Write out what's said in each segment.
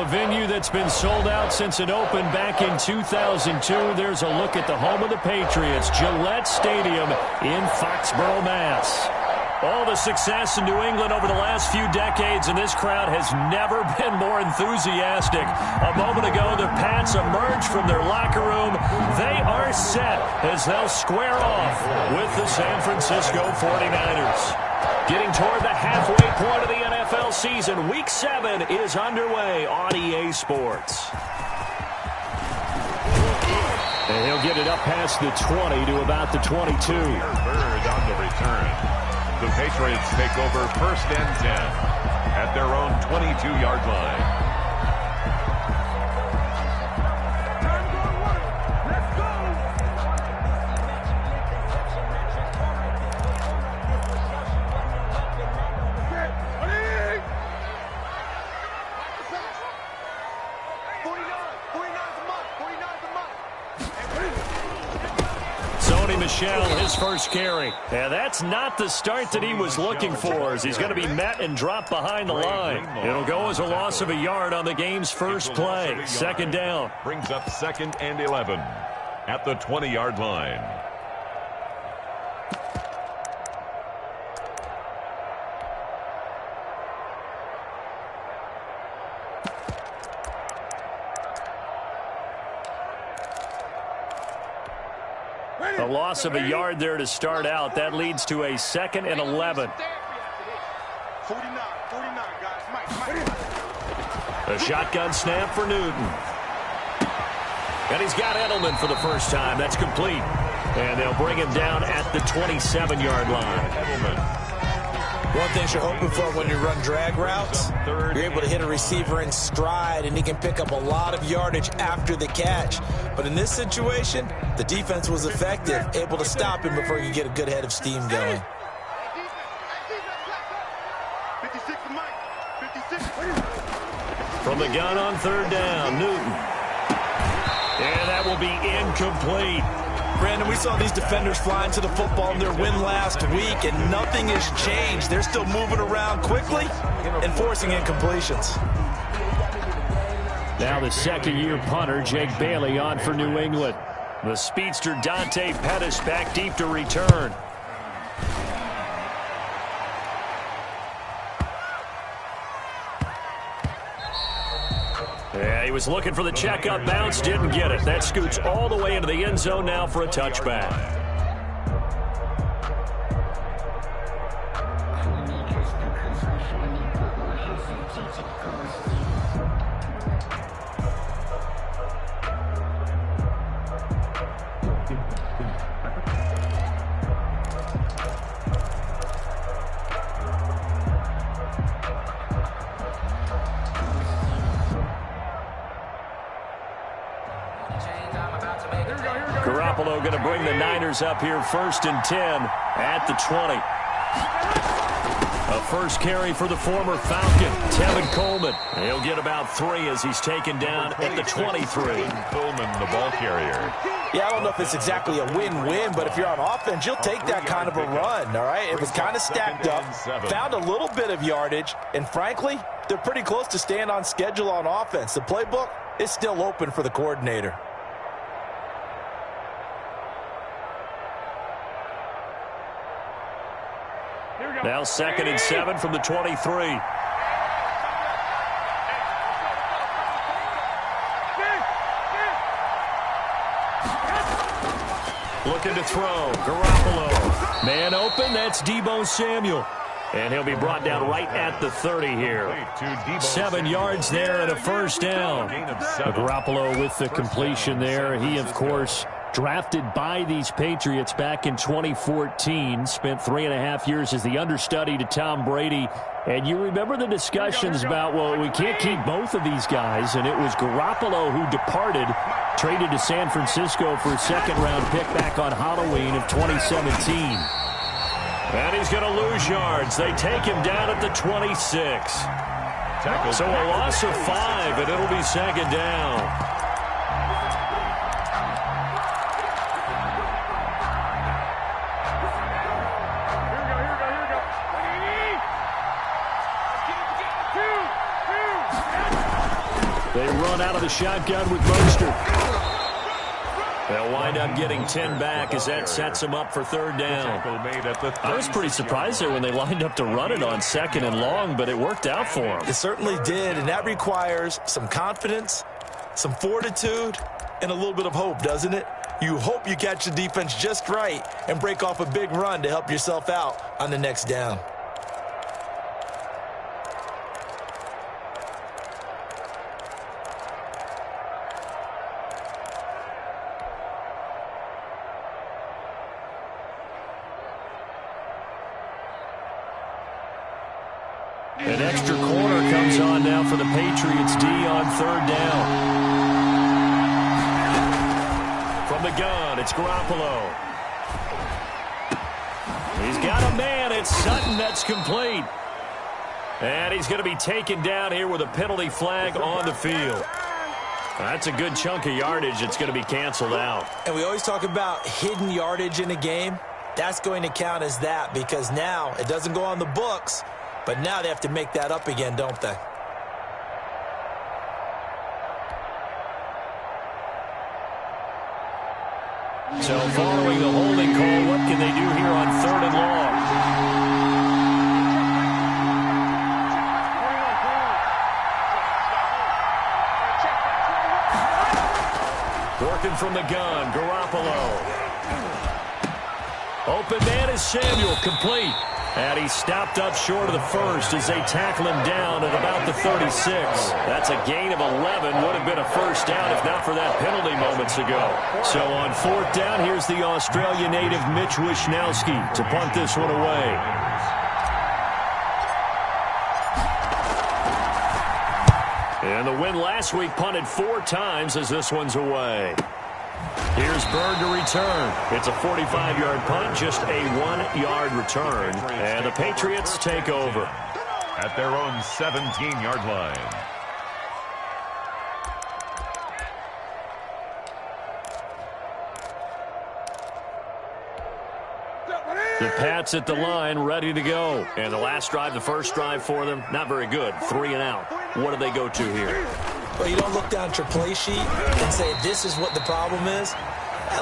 venue that's been sold out since it opened back in 2002. There's a look at the home of the Patriots, Gillette Stadium in Foxborough, Mass. All the success in New England over the last few decades, and this crowd has never been more enthusiastic. A moment ago, the Pats emerged from their locker room. They are set as they'll square off with the San Francisco 49ers. Getting toward the halfway point of the NFL season, Week 7 is underway on EA Sports. And he'll get it up past the 20 to about the 22. Bird on the return. The Patriots take over 1st and 10 at their own 22-yard line. His first carry. And that's not the start that he was looking for, as he's going to be met and dropped behind the line. It'll go as a loss of a yard on the game's first play. 2nd down. Brings up 2nd and 11 at the 20-yard line. A loss of a yard there to start out. That leads to a 2nd and 11. 49, guys. A shotgun snap for Newton. And he's got Edelman for the first time. That's complete. And they'll bring him down at the 27-yard line. Edelman. One thing you're hoping for when you run drag routes, you're able to hit a receiver in stride, and he can pick up a lot of yardage after the catch. But in this situation, the defense was effective, able to stop him before he could get a good head of steam going. 56 to Mike. 56. From the gun on 3rd down, Newton. And that will be incomplete. Brandon, we saw these defenders flying to the football in their win last week, and nothing has changed. They're still moving around quickly and forcing incompletions. Now the 2nd-year punter, Jake Bailey, on for New England. The speedster Dante Pettis back deep to return. Yeah, he was looking for the checkup bounce, didn't get it. That scoots all the way into the end zone now for a touchback. Garoppolo going to bring the Niners up here 1st and 10 at the 20. A first carry for the former Falcon, Tevin Coleman. He'll get about 3 as he's taken down at the 23. Coleman, the ball carrier. Yeah, I don't know if it's exactly a win-win, but if you're on offense, you'll take that kind of a run, all right? It was kind of stacked up, found a little bit of yardage, and frankly, they're pretty close to staying on schedule on offense. The playbook is still open for the coordinator. Now 2nd and 7 from the 23. Looking to throw. Garoppolo. Man open. That's Deebo Samuel. And he'll be brought down right at the 30 here. 7 yards there and a first down. Garoppolo with the completion there. He, of course, drafted by these Patriots back in 2014. Spent 3.5 years as the understudy to Tom Brady. And you remember the discussions about, well, we can't keep both of these guys. And it was Garoppolo who departed, traded to San Francisco for a 2nd-round pick back on Halloween of 2017. And he's going to lose yards. They take him down at the 26. So a loss of 5, and it'll be 2nd down. run out of the shotgun with Mostert. They'll wind up getting 10 back as that sets them up for third down. I was pretty surprised there when they lined up to run it on 2nd and long, but it worked out for them. It certainly did, and that requires some confidence, some fortitude, and a little bit of hope, doesn't it? You hope you catch the defense just right and break off a big run to help yourself out on the next down. An extra corner comes on now for the Patriots D on 3rd down. From the gun, it's Garoppolo. He's got a man. It's Sutton that's complete. And he's going to be taken down here with a penalty flag on the field. That's a good chunk of yardage. It's going to be canceled out. And we always talk about hidden yardage in a game. That's going to count as that because now it doesn't go on the books, but now they have to make that up again, don't they? So following the holding call, what can they do here on 3rd and long? Working from the gun, Garoppolo. Open man is Samuel, complete. And he stopped up short of the first as they tackle him down at about the 36. That's a gain of 11. Would have been a first down if not for that penalty moments ago. So on 4th down, here's the Australia native Mitch Wishnowsky to punt this one away. And the win last week punted 4 times as this one's away. Here's Bird to return. It's a 45-yard punt, just a 1-yard return. And the Patriots take over at their own 17-yard line. The Pats at the line, ready to go. And the last drive, the first drive for them, not very good. 3 and out. What do they go to here? Well, you don't look down at your play sheet and say, this is what the problem is.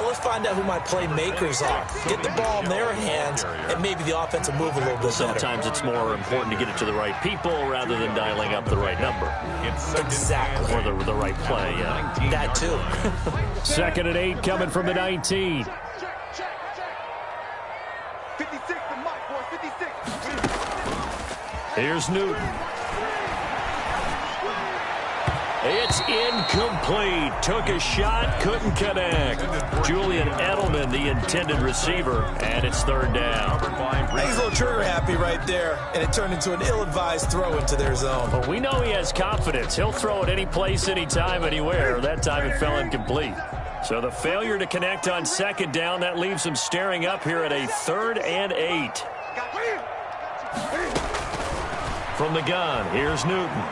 Let's find out who my playmakers are. Get the ball in their hands, and maybe the offense will move a little bit better. Sometimes it's more important to get it to the right people rather than dialing up the right number. Exactly. Or the right play, yeah. That too. 2nd and 8 coming from the 19. 56 to Mike, boy, 56. Here's Newton. It's incomplete. Took a shot, couldn't connect. Julian Edelman, the intended receiver, and it's 3rd down. He's a little trigger happy right there, and it turned into an ill-advised throw into their zone. Well, we know he has confidence. He'll throw it any place, anytime, anywhere. That time it fell incomplete. So the failure to connect on 2nd down, that leaves him staring up here at a 3rd and 8. From the gun, here's Newton.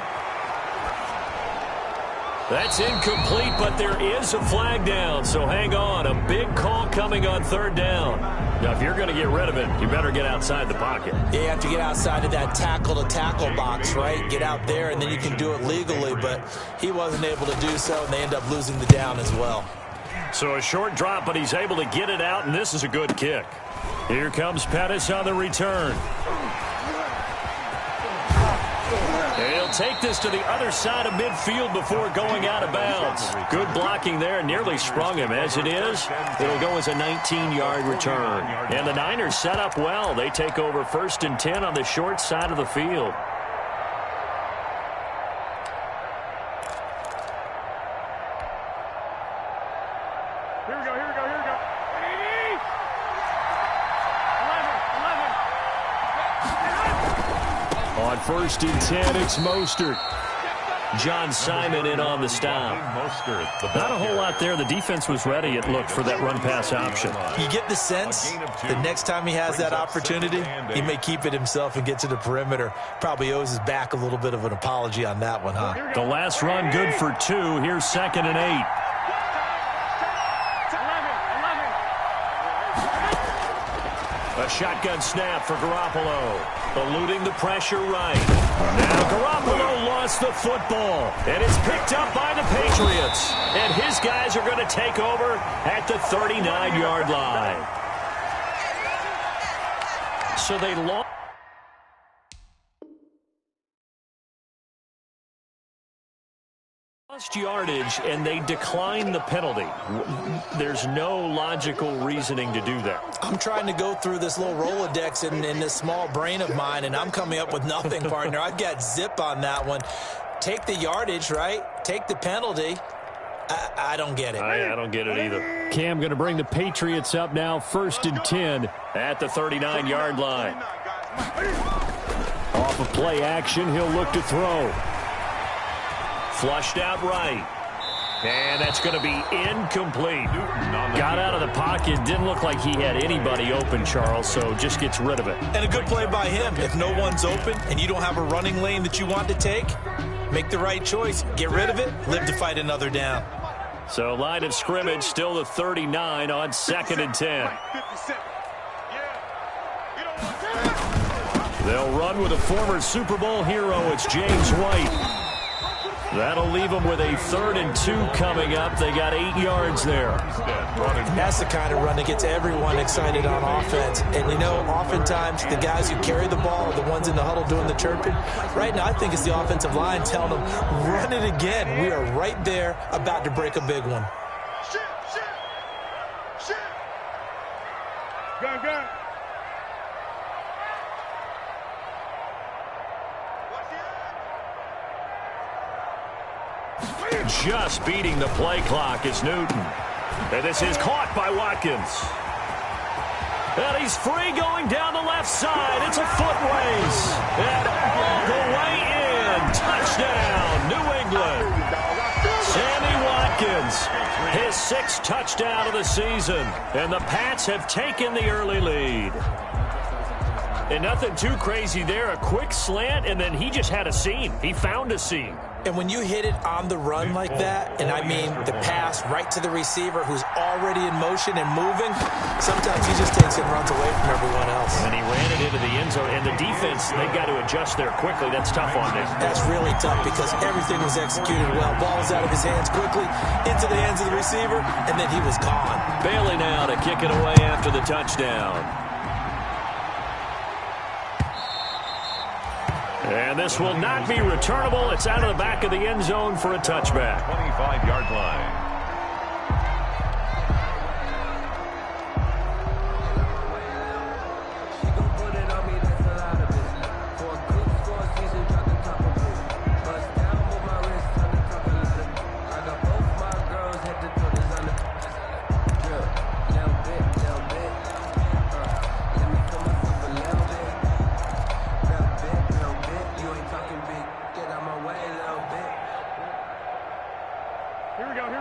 That's incomplete, but there is a flag down, so hang on. A big call coming on 3rd down. Now, if you're going to get rid of it, you better get outside the pocket. Yeah, you have to get outside of that tackle-to-tackle box, right? Get out there, and then you can do it legally, but he wasn't able to do so, and they end up losing the down as well. So a short drop, but he's able to get it out, and this is a good kick. Here comes Pettis on the return. He'll take this to the other side of midfield before going out of bounds. Good blocking there, nearly sprung him. As it is, it'll go as a 19-yard return. And the Niners set up well. They take over 1st and 10 on the short side of the field. Here we go, here we go, here we go. 11. On 1st and 10, it's Mostert. John Simon in on the stop. Not a whole lot there. The defense was ready, it looked, for that run-pass option. You get the sense the next time he has that opportunity, he may keep it himself and get to the perimeter. Probably owes his back a little bit of an apology on that one, huh? The last run good for 2. Here's 2nd and 8. A shotgun snap for Garoppolo. Eluding the pressure right. Now Garoppolo lost the football. And it's picked up by the Patriots. And his guys are going to take over at the 39-yard line. So they lost yardage, and they declined the penalty. There's no logical reasoning to do that. I'm trying to go through this little Rolodex in this small brain of mine, and I'm coming up with nothing, partner. I've got zip on that one. Take the yardage, right? Take the penalty. I don't get it. I don't get it either. Cam going to bring the Patriots up now, 1st and 10 at the 39-yard line. Off of play action, he'll look to throw. Flushed out right. And that's going to be incomplete. Got out of the pocket. Didn't look like he had anybody open, Charles, so just gets rid of it. And a good play by him. If no one's open and you don't have a running lane that you want to take, make the right choice. Get rid of it. Live to fight another down. So line of scrimmage still the 39 on 2nd and 10. They'll run with a former Super Bowl hero. It's James White. That'll leave them with a 3rd and 2 coming up. They got 8 yards there. That's the kind of run that gets everyone excited on offense. And, you know, oftentimes the guys who carry the ball are the ones in the huddle doing the chirping. Right now, I think it's the offensive line telling them, run it again. We are right there about to break a big one. Gun. Just beating the play clock is Newton. And this is caught by Watkins. And he's free going down the left side. It's a foot race. And all the way in. Touchdown, New England. Sammy Watkins, his 6th touchdown of the season. And the Pats have taken the early lead. And nothing too crazy there. A quick slant, and then he just had a seam. He found a seam. And when you hit it on the run like that, and I mean the pass right to the receiver who's already in motion and moving, sometimes he just takes it and runs away from everyone else. And he ran it into the end zone. And the defense, they've got to adjust there quickly. That's tough on them. That's really tough because everything was executed well. Ball was out of his hands quickly, into the hands of the receiver, and then he was gone. Bailey now to kick it away after the touchdown. And this will not be returnable. It's out of the back of the end zone for a touchback. 25-yard line.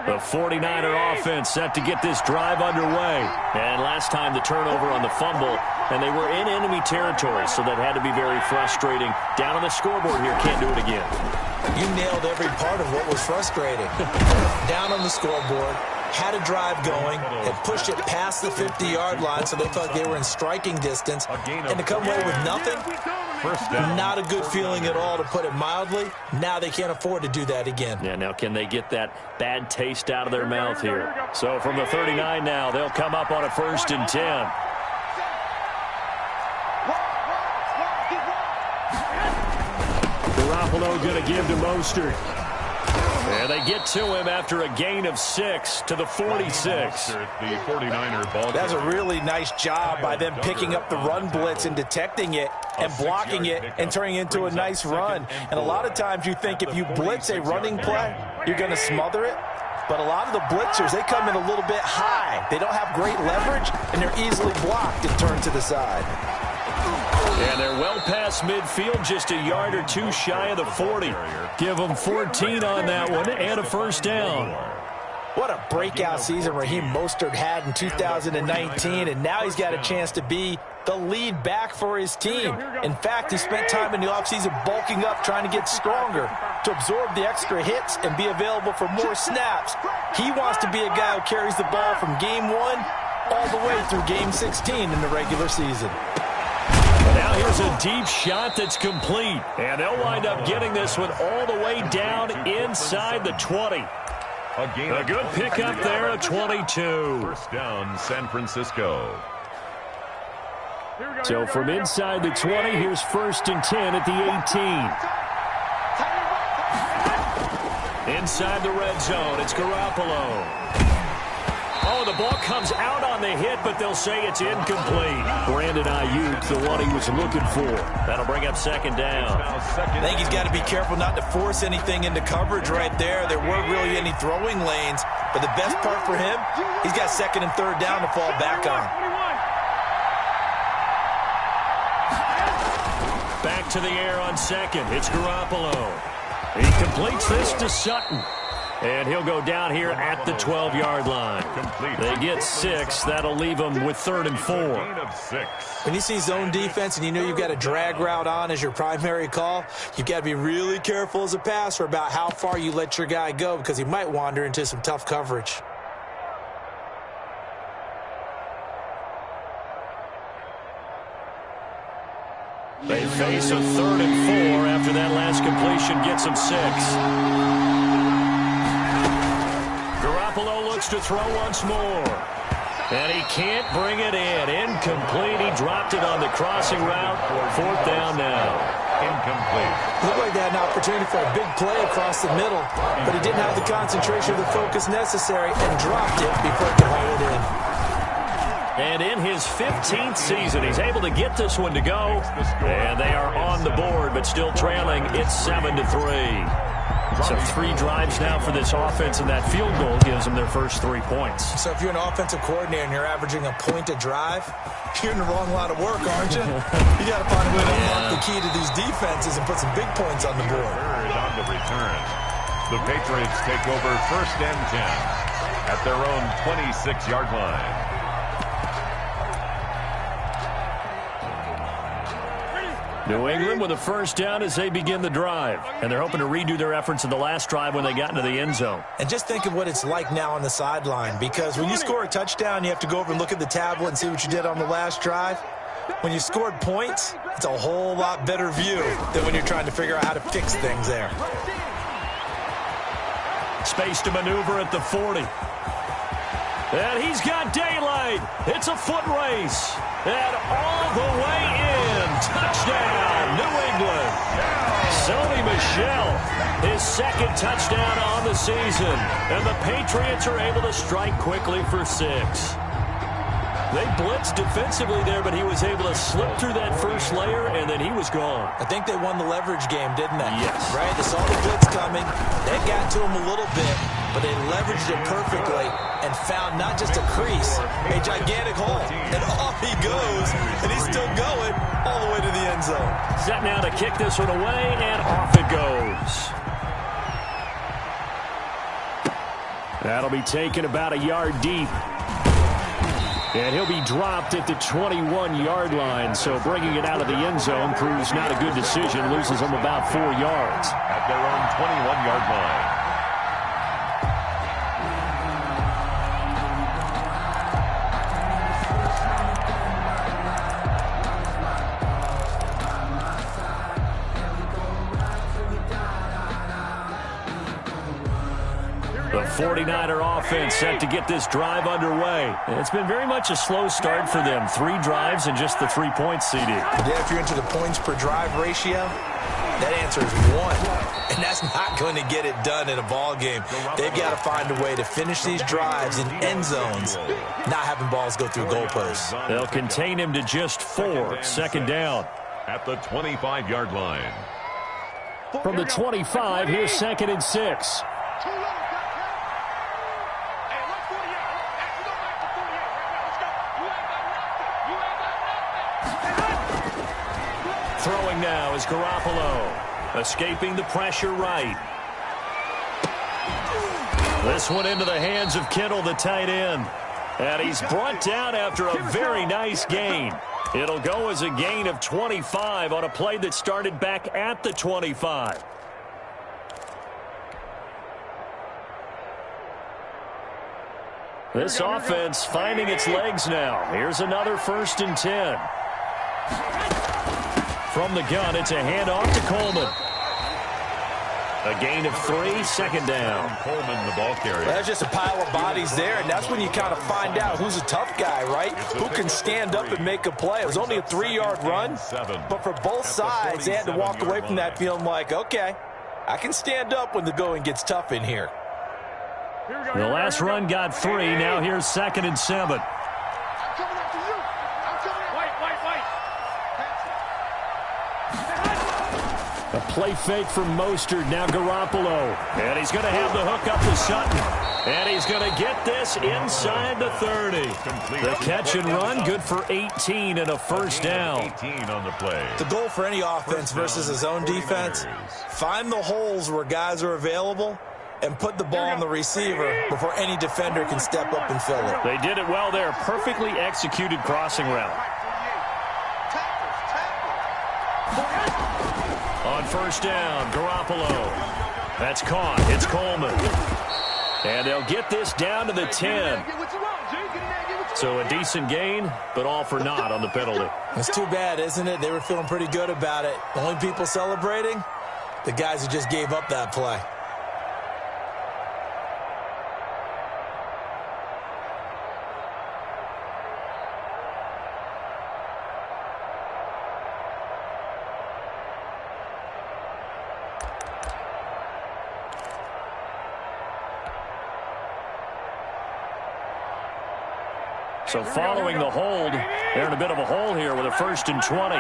The 49er offense set to get this drive underway. And last time the turnover on the fumble, and they were in enemy territory, so that had to be very frustrating. Down on the scoreboard here, can't do it again. You nailed every part of what was frustrating. Down on the scoreboard, had a drive going, and pushed it past the 50-yard line so they thought they were in striking distance, and to come away with nothing, not a good feeling at all, to put it mildly. Now they can't afford to do that again. Yeah, now can they get that bad taste out of their mouth here? So from the 39 now, they'll come up on a 1st and 10. Garoppolo going to give to Mostert. And they get to him after a gain of 6 to the 46. The 49er ball. That's a really nice job by them picking up the run blitz and detecting it and blocking it and turning it into a nice run. And a lot of times you think if you blitz a running play, you're going to smother it. But a lot of the blitzers, they come in a little bit high. They don't have great leverage, and they're easily blocked and turned to the side. And they're well past midfield, just a yard or two shy of the 40. Give them 14 on that one and a 1st down. What a breakout season Raheem Mostert had in 2019, and now he's got a chance to be the lead back for his team. In fact, he spent time in the offseason bulking up, trying to get stronger, to absorb the extra hits and be available for more snaps. He wants to be a guy who carries the ball from game 1 all the way through game 16 in the regular season. Now here's a deep shot that's complete. And they'll wind up getting this one all the way down inside the 20. A good pickup there at 22. First down, San Francisco. So from inside the 20, here's 1st and 10 at the 18. Inside the red zone, it's Garoppolo. Oh, the ball comes out on the hit, but they'll say it's incomplete. Brandon Ayuk, the one he was looking for. That'll bring up 2nd down. I think he's got to be careful not to force anything into coverage right there. There weren't really any throwing lanes, but the best part for him, he's got 2nd and 3rd down to fall back on. Back to the air on 2nd. It's Garoppolo. He completes this to Sutton. And he'll go down here at the 12-yard line. They get 6. That'll leave them with 3rd and 4. When you see zone defense and you know you've got a drag route on as your primary call, you've got to be really careful as a passer about how far you let your guy go because he might wander into some tough coverage. They face a 3rd and 4 after that last completion gets them 6. Garoppolo looks to throw once more. And he can't bring it in. Incomplete. He dropped it on the crossing route. 4th down now. Incomplete. Looked like they had an opportunity for a big play across the middle, but he didn't have the concentration or the focus necessary and dropped it before he could haul it in. And in his 15th season, he's able to get this one to go. And they are on the board, but still trailing. It's 7-3. So 3 drives now for this offense, and that field goal gives them their first 3 points. So if you're an offensive coordinator and you're averaging a point a drive, you're in the wrong line of work, aren't you? You got to find a way to unlock the key to these defenses and put some big points on the board. On the return, the Patriots take over 1st and 10 at their own 26-yard line. New England with a 1st down as they begin the drive. And they're hoping to redo their efforts in the last drive when they got into the end zone. And just think of what it's like now on the sideline, because when you score a touchdown, you have to go over and look at the tablet and see what you did on the last drive. When you scored points, it's a whole lot better view than when you're trying to figure out how to fix things there. Space to maneuver at the 40. And he's got daylight. It's a foot race. And all the way in. Touchdown, New England. Sony Michel, his 2nd touchdown on the season. And the Patriots are able to strike quickly for 6. They blitzed defensively there, but he was able to slip through that first layer, and then he was gone. I think they won the leverage game, didn't they? Yes. Right? They saw the blitz coming. That got to him a little bit, but they leveraged it perfectly and found not just a crease, a gigantic hole. And off he goes, and he's still going all the way to the end zone. Set now to kick this one away, and off it goes. That'll be taken about a yard deep. And he'll be dropped at the 21-yard line. So bringing it out of the end zone proves not a good decision. Loses them about 4 yards. At their own 21-yard line. The 49er offense set to get this drive underway. It's been very much a slow start for them. 3 drives and just the 3 points seeded. Yeah, if you're into the points per drive ratio, that answer is 1. And that's not going to get it done in a ball game. They've got to find a way to finish these drives in end zones, not having balls go through goalposts. They'll contain him to just 4. 2nd down. At the 25-yard line. From the 25, here's 2nd and 6. Throwing now is Garoppolo. Escaping the pressure right. This one into the hands of Kittle, the tight end. And he's brought down after a very nice gain. It'll go as a gain of 25 on a play that started back at the 25. This offense finding its legs now. Here's another 1st and 10. From the gun, it's a handoff to Coleman. A gain of 3, second down. Coleman, the ball carrier. That's just a pile of bodies there, and that's when you kind of find out who's a tough guy, right? Who can stand up and make a play. It was only a 3-yard run, but for both sides, they had to walk away from that feeling like, okay, I can stand up when the going gets tough in here. The last run got 3. Now here's 2nd and 7. A play fake from Mostert, now Garoppolo. And he's going to have the hook up to Sutton. And he's going to get this inside the 30. The catch and run, good for 18 and a first down. 18 on the play. The goal for any offense versus his own defense, find the holes where guys are available and put the ball on the receiver before any defender can step up and fill it. They did it well there. Perfectly executed crossing route. On first down, Garoppolo. That's caught. It's Coleman. And they'll get this down to the 10. So a decent gain, but all for naught on the penalty. It's too bad, isn't it? They were feeling pretty good about it. The only people celebrating, the guys who just gave up that play. So following the hold, they're in a bit of a hole here with a 1st and 20.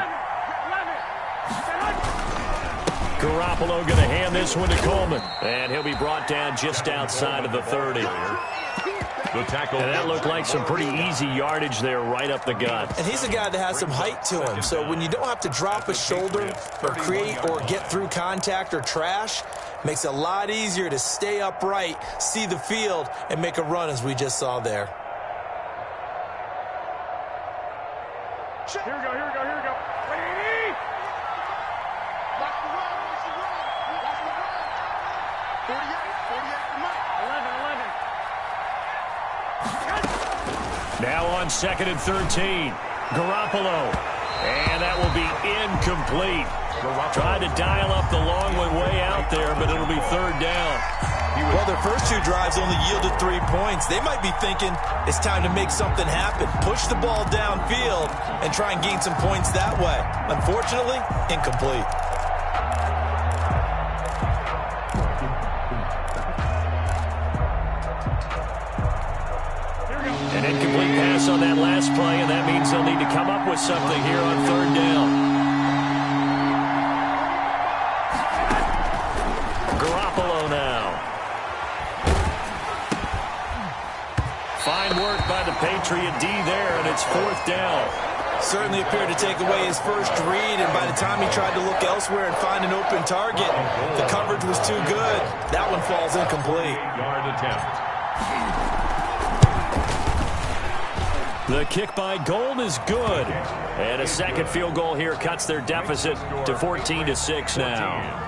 Garoppolo going to hand this one to Coleman. And he'll be brought down just outside of the 30. The tackle. And that looked like some pretty easy yardage there right up the gut. And he's a guy that has some height to him. So when you don't have to drop a shoulder or create or get through contact or trash, makes it a lot easier to stay upright, see the field, and make a run as we just saw there. Here we go, here we go, here we go. Ready? Watch the run, watch the run. Watch the run. 48 to Mike. 11. Now on 2nd and 13. Garoppolo. And that will be incomplete. Tried to dial up the long one way out there, but it'll be 3rd down. Well, their first 2 drives only yielded 3 points. They might be thinking it's time to make something happen. Push the ball downfield and try and gain some points that way. Unfortunately, incomplete. An incomplete pass on that last play, and that means they'll need to come up with something here on 3rd down. Garoppolo now. Fine work by the Patriot D there, and it's 4th down. Certainly appeared to take away his first read, and by the time he tried to look elsewhere and find an open target, the coverage was too good. That one falls incomplete. 8-yard attempt. The kick by Gold is good. And a second field goal here cuts their deficit to 14-6 now.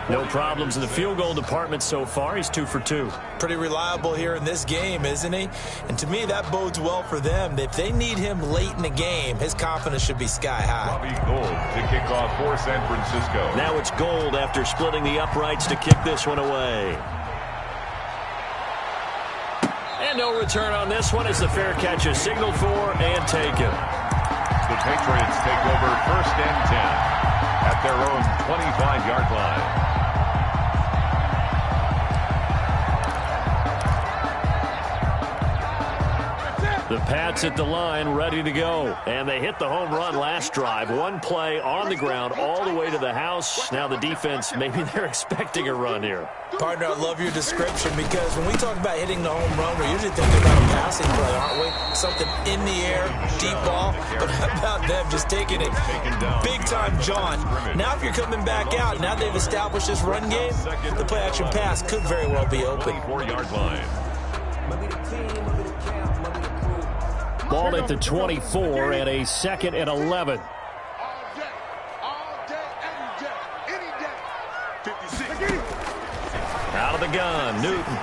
No problems in the field goal department so far. He's 2 for 2. Pretty reliable here in this game, isn't he? And to me, that bodes well for them. If they need him late in the game, his confidence should be sky high. Bobby Gold to kick off for San Francisco. Now it's Gold after splitting the uprights to kick this one away. And no return on this one as the fair catch is signaled for and taken. The Patriots take over 1st and 10 at their own 25-yard line. The Pats at the line, ready to go. And they hit the home run last drive. One play on the ground all the way to the house. Now the defense, maybe they're expecting a run here. Partner, I love your description because when we talk about hitting the home run, we're usually thinking about a passing play, aren't we? Something in the air, deep ball. But how about them just taking it big-time jaunt? Now if you're coming back out, now they've established this run game, the play-action pass could very well be open. 24-yard line. Ball at the 24 and a 2nd and 11. All day, every day, any day. 56. Out of the gun, Newton.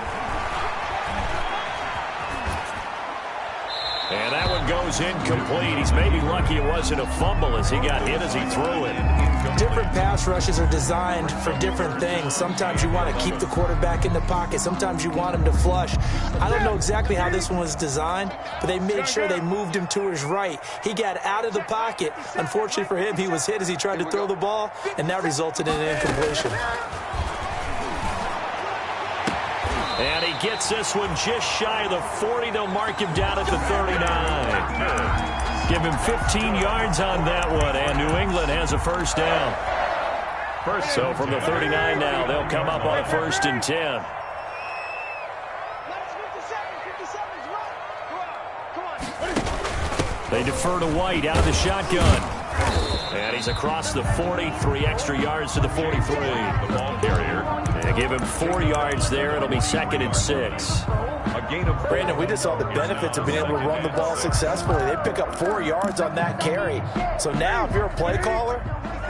And that one goes incomplete. He's maybe lucky it wasn't a fumble as he got hit as he threw it. different pass rushes are designed for different things. Sometimes you want to keep the quarterback in the pocket. Sometimes you want him to flush. I don't know exactly how this one was designed, but they made sure they moved him to his right. He got out of the pocket. Unfortunately for him, he was hit as he tried to throw the ball, and that resulted in an incompletion. And he gets this one just shy of the 40. They'll mark him down at the 39. Give him 15 yards on that one, and New England has a first down. So from the 39 now, they'll come up on a 1st and 10. They defer to White out of the shotgun. And he's across the 40, 3 extra yards to the 43. The ball carrier. And give him 4 yards there. It'll be 2nd and 6. A gain of Brandon, we just saw the benefits of being able to run the ball successfully. They pick up 4 yards on that carry. So now if you're a play caller,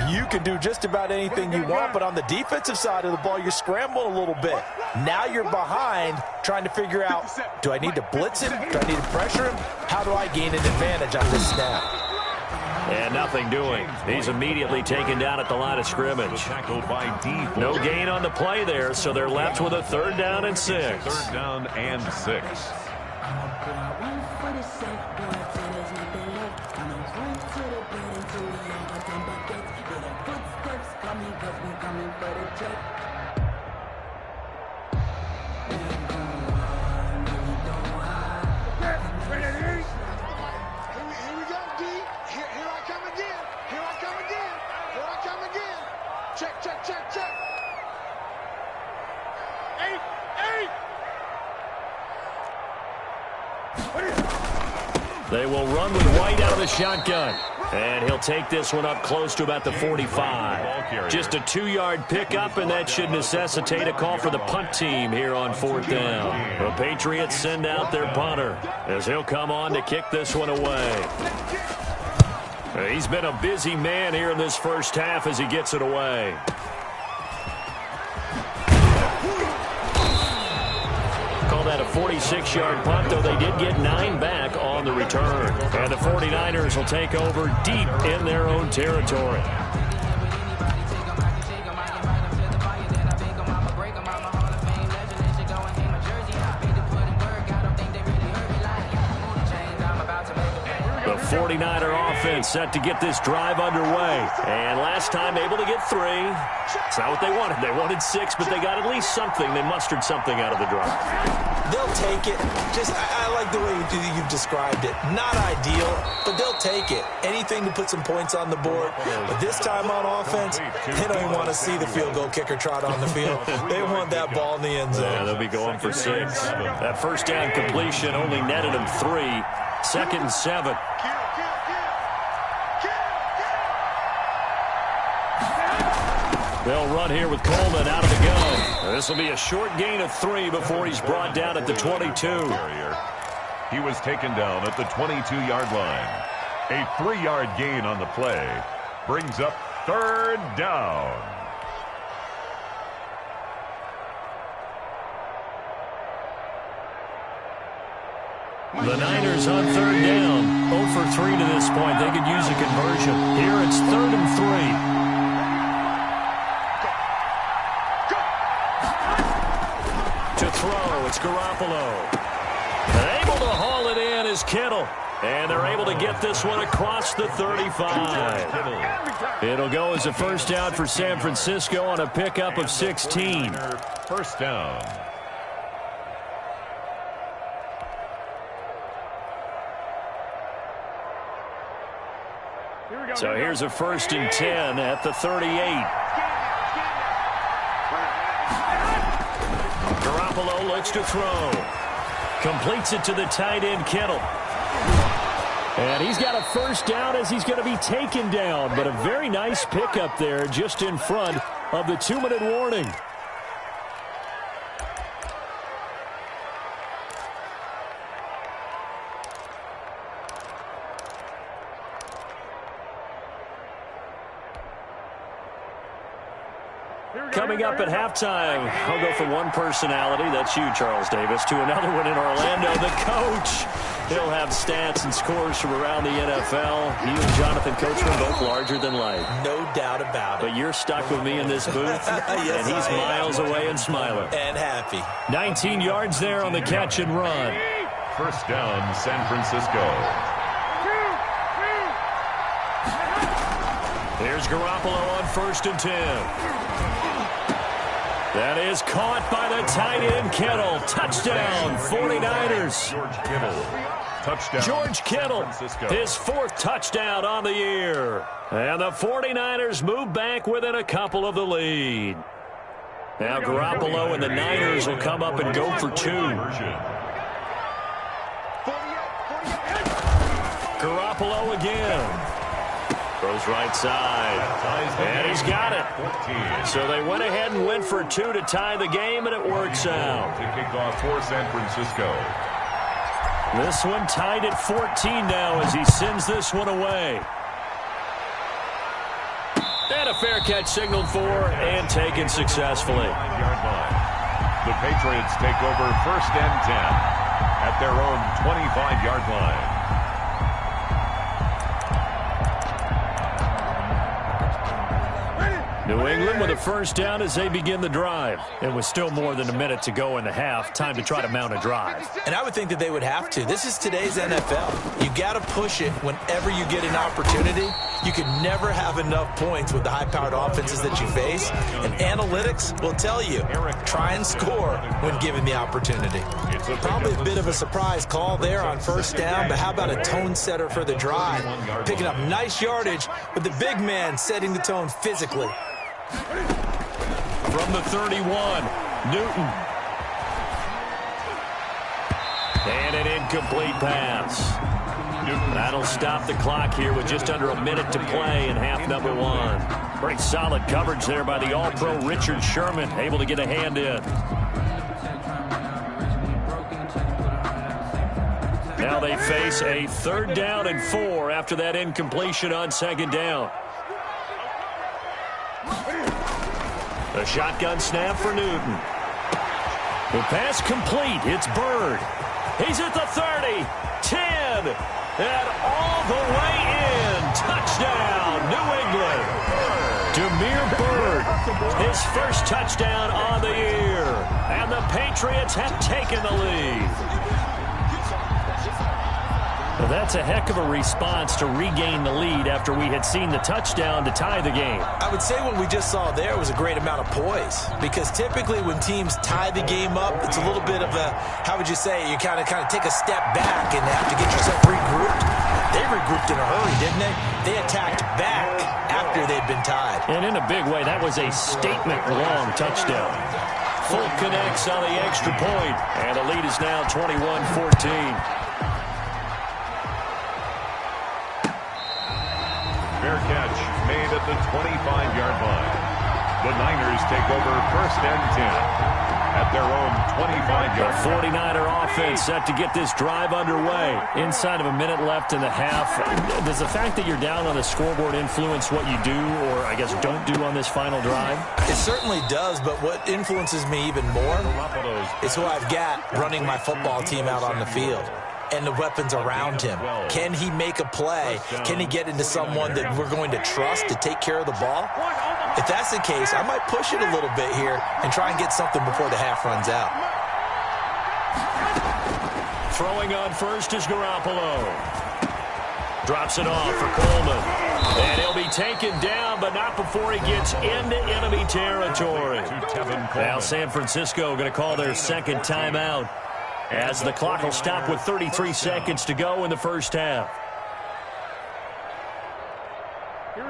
you can do just about anything you want. But on the defensive side of the ball, you're scrambling a little bit. Now you're behind trying to figure out, do I need to blitz him? Do I need to pressure him? How do I gain an advantage on this snap? And nothing doing. He's immediately taken down at the line of scrimmage. Tackled by D. No gain on the play there, so they're left with a 3rd down and 6. 3rd down and 6. They will run with White out of the shotgun. And he'll take this one up close to about the 45. Just a 2-yard pickup, and that should necessitate a call for the punt team here on 4th down. The Patriots send out their punter as he'll come on to kick this one away. He's been a busy man here in this first half as he gets it away. Call that a 46-yard punt, though they did get 9 back on the return. And the 49ers will take over deep in their own territory. The 49er offense set to get this drive underway. And last time able to get 3. It's not what they wanted. They wanted 6, but they got at least something. They mustered something out of the drive. They'll take it. I like the way you've described it. Not ideal, but they'll take it. Anything to put some points on the board. But this time on offense, they don't even want to see the field goal kicker trot on the field. They want that ball in the end zone. Yeah, they'll be going for 6. That first down completion only netted them 3. 2nd and 7. They'll run here with Coleman out of the gun. This will be a short gain of 3 before he's brought down at the 22. He was taken down at the 22-yard line. A 3-yard gain on the play brings up 3rd down. The Niners on 3rd down. 0 for 3 to this point. They could use a conversion. Here it's 3rd and 3. To throw, it's Garoppolo. And able to haul it in is Kittle. And they're able to get this one across the 35. It'll go as a first down for San Francisco on a pickup of 16. First down. So here's a 1st and 10 at the 38. Garoppolo looks to throw. Completes it to the tight end, Kittle. And he's got a first down as he's going to be taken down. But a very nice pickup there just in front of the 2-minute warning. Coming up at halftime, I'll go from one personality, that's you, Charles Davis, to another one in Orlando, the coach. He'll have stats and scores from around the NFL. He and Jonathan Coachman both larger than life. No doubt about it. But you're stuck with me in this booth, yes, and he's miles away and smiling. And happy. 19 yards there on the catch and run. First down, San Francisco. Here's Garoppolo on 1st and 10. That is caught by the tight end, Kittle. Touchdown, 49ers. George Kittle. Touchdown. George Kittle, his 4th touchdown on the year. And the 49ers move back within a couple of the lead. Now Garoppolo and the Niners will come up and go for 2. Garoppolo again. Throws right side. And he's got it. So they went ahead and went for 2 to tie the game, and it works out. To kick off for San Francisco. This one tied at 14 now as he sends this one away. And a fair catch signaled for and taken successfully. The Patriots take over 1st and 10 at their own 25-yard line. New England with a first down as they begin the drive. And with still more than a minute to go in the half, time to try to mount a drive. And I would think that they would have to. This is today's NFL. You got to push it whenever you get an opportunity. You can never have enough points with the high-powered offenses that you face. And analytics will tell you, try and score when given the opportunity. Probably a bit of a surprise call there on 1st down, but how about a tone setter for the drive? Picking up nice yardage with the big man setting the tone physically. From the 31, Newton. And an incomplete pass. That'll stop the clock here with just under a minute to play in half number 1. Pretty solid coverage there by the All-Pro Richard Sherman, able to get a hand in. Now they face a 3rd down and 4 after that incompletion on 2nd down. A shotgun snap for Newton. The pass complete. It's Bird. He's at the 30, 10, and all the way in. Touchdown, New England. Demir Bird, his 1st touchdown on the year. And the Patriots have taken the lead. Well, that's a heck of a response to regain the lead after we had seen the touchdown to tie the game. I would say what we just saw there was a great amount of poise, because typically when teams tie the game up, it's a little bit of a, how would you say, you kind of take a step back and have to get yourself regrouped. They regrouped in a hurry, didn't they? They attacked back after they'd been tied. And in a big way, that was a statement-long touchdown. Full connects on the extra point, and the lead is now 21-14. Fair catch made at the 25-yard line. The Niners take over 1st and 10 at their own 25-yard line. The 49er offense set to get this drive underway. Inside of a minute left in the half. Does the fact that you're down on the scoreboard influence what you do, or I guess don't do on this final drive? It certainly does, but what influences me even more is who I've got running my football team out on the field. And the weapons around him. Can he make a play? Can he get into someone that we're going to trust to take care of the ball? If that's the case, I might push it a little bit here and try and get something before the half runs out. Throwing on 1st is Garoppolo. Drops it off for Coleman. And he'll be taken down, but not before he gets into enemy territory. Now San Francisco going to call their 2nd timeout, as the clock will stop with 33 seconds to go in the 1st half.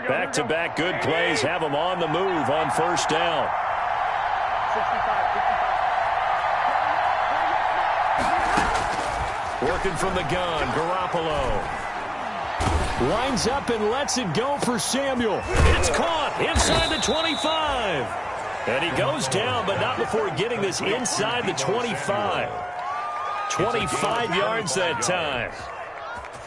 Back-to-back good plays have them on the move on 1st down. 65. Working from the gun, Garoppolo. Lines up and lets it go for Samuel. It's caught inside the 25. And he goes down, but not before getting this inside the 25. 25 yards that time.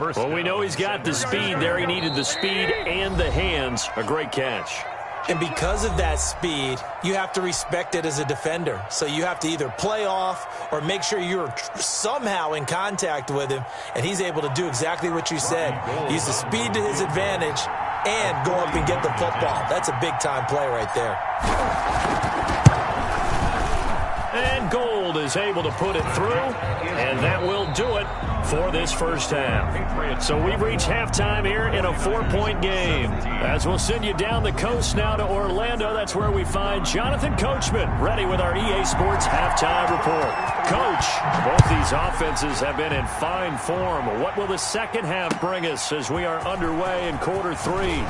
Well, we know he's got the speed there. He needed the speed and the hands. A great catch. And because of that speed, you have to respect it as a defender. So you have to either play off or make sure you're somehow in contact with him, and he's able to do exactly what you said. Use the speed to his advantage and go up and get the football. That's a big-time play right there. And Gold is able to put it through, and that will do it for this first half. So we've reached halftime here in a 4-point game. As we'll send you down the coast now to Orlando, that's where we find Jonathan Coachman, ready with our EA Sports halftime report. Coach, both these offenses have been in fine form. What will the second half bring us as we are underway in quarter 3?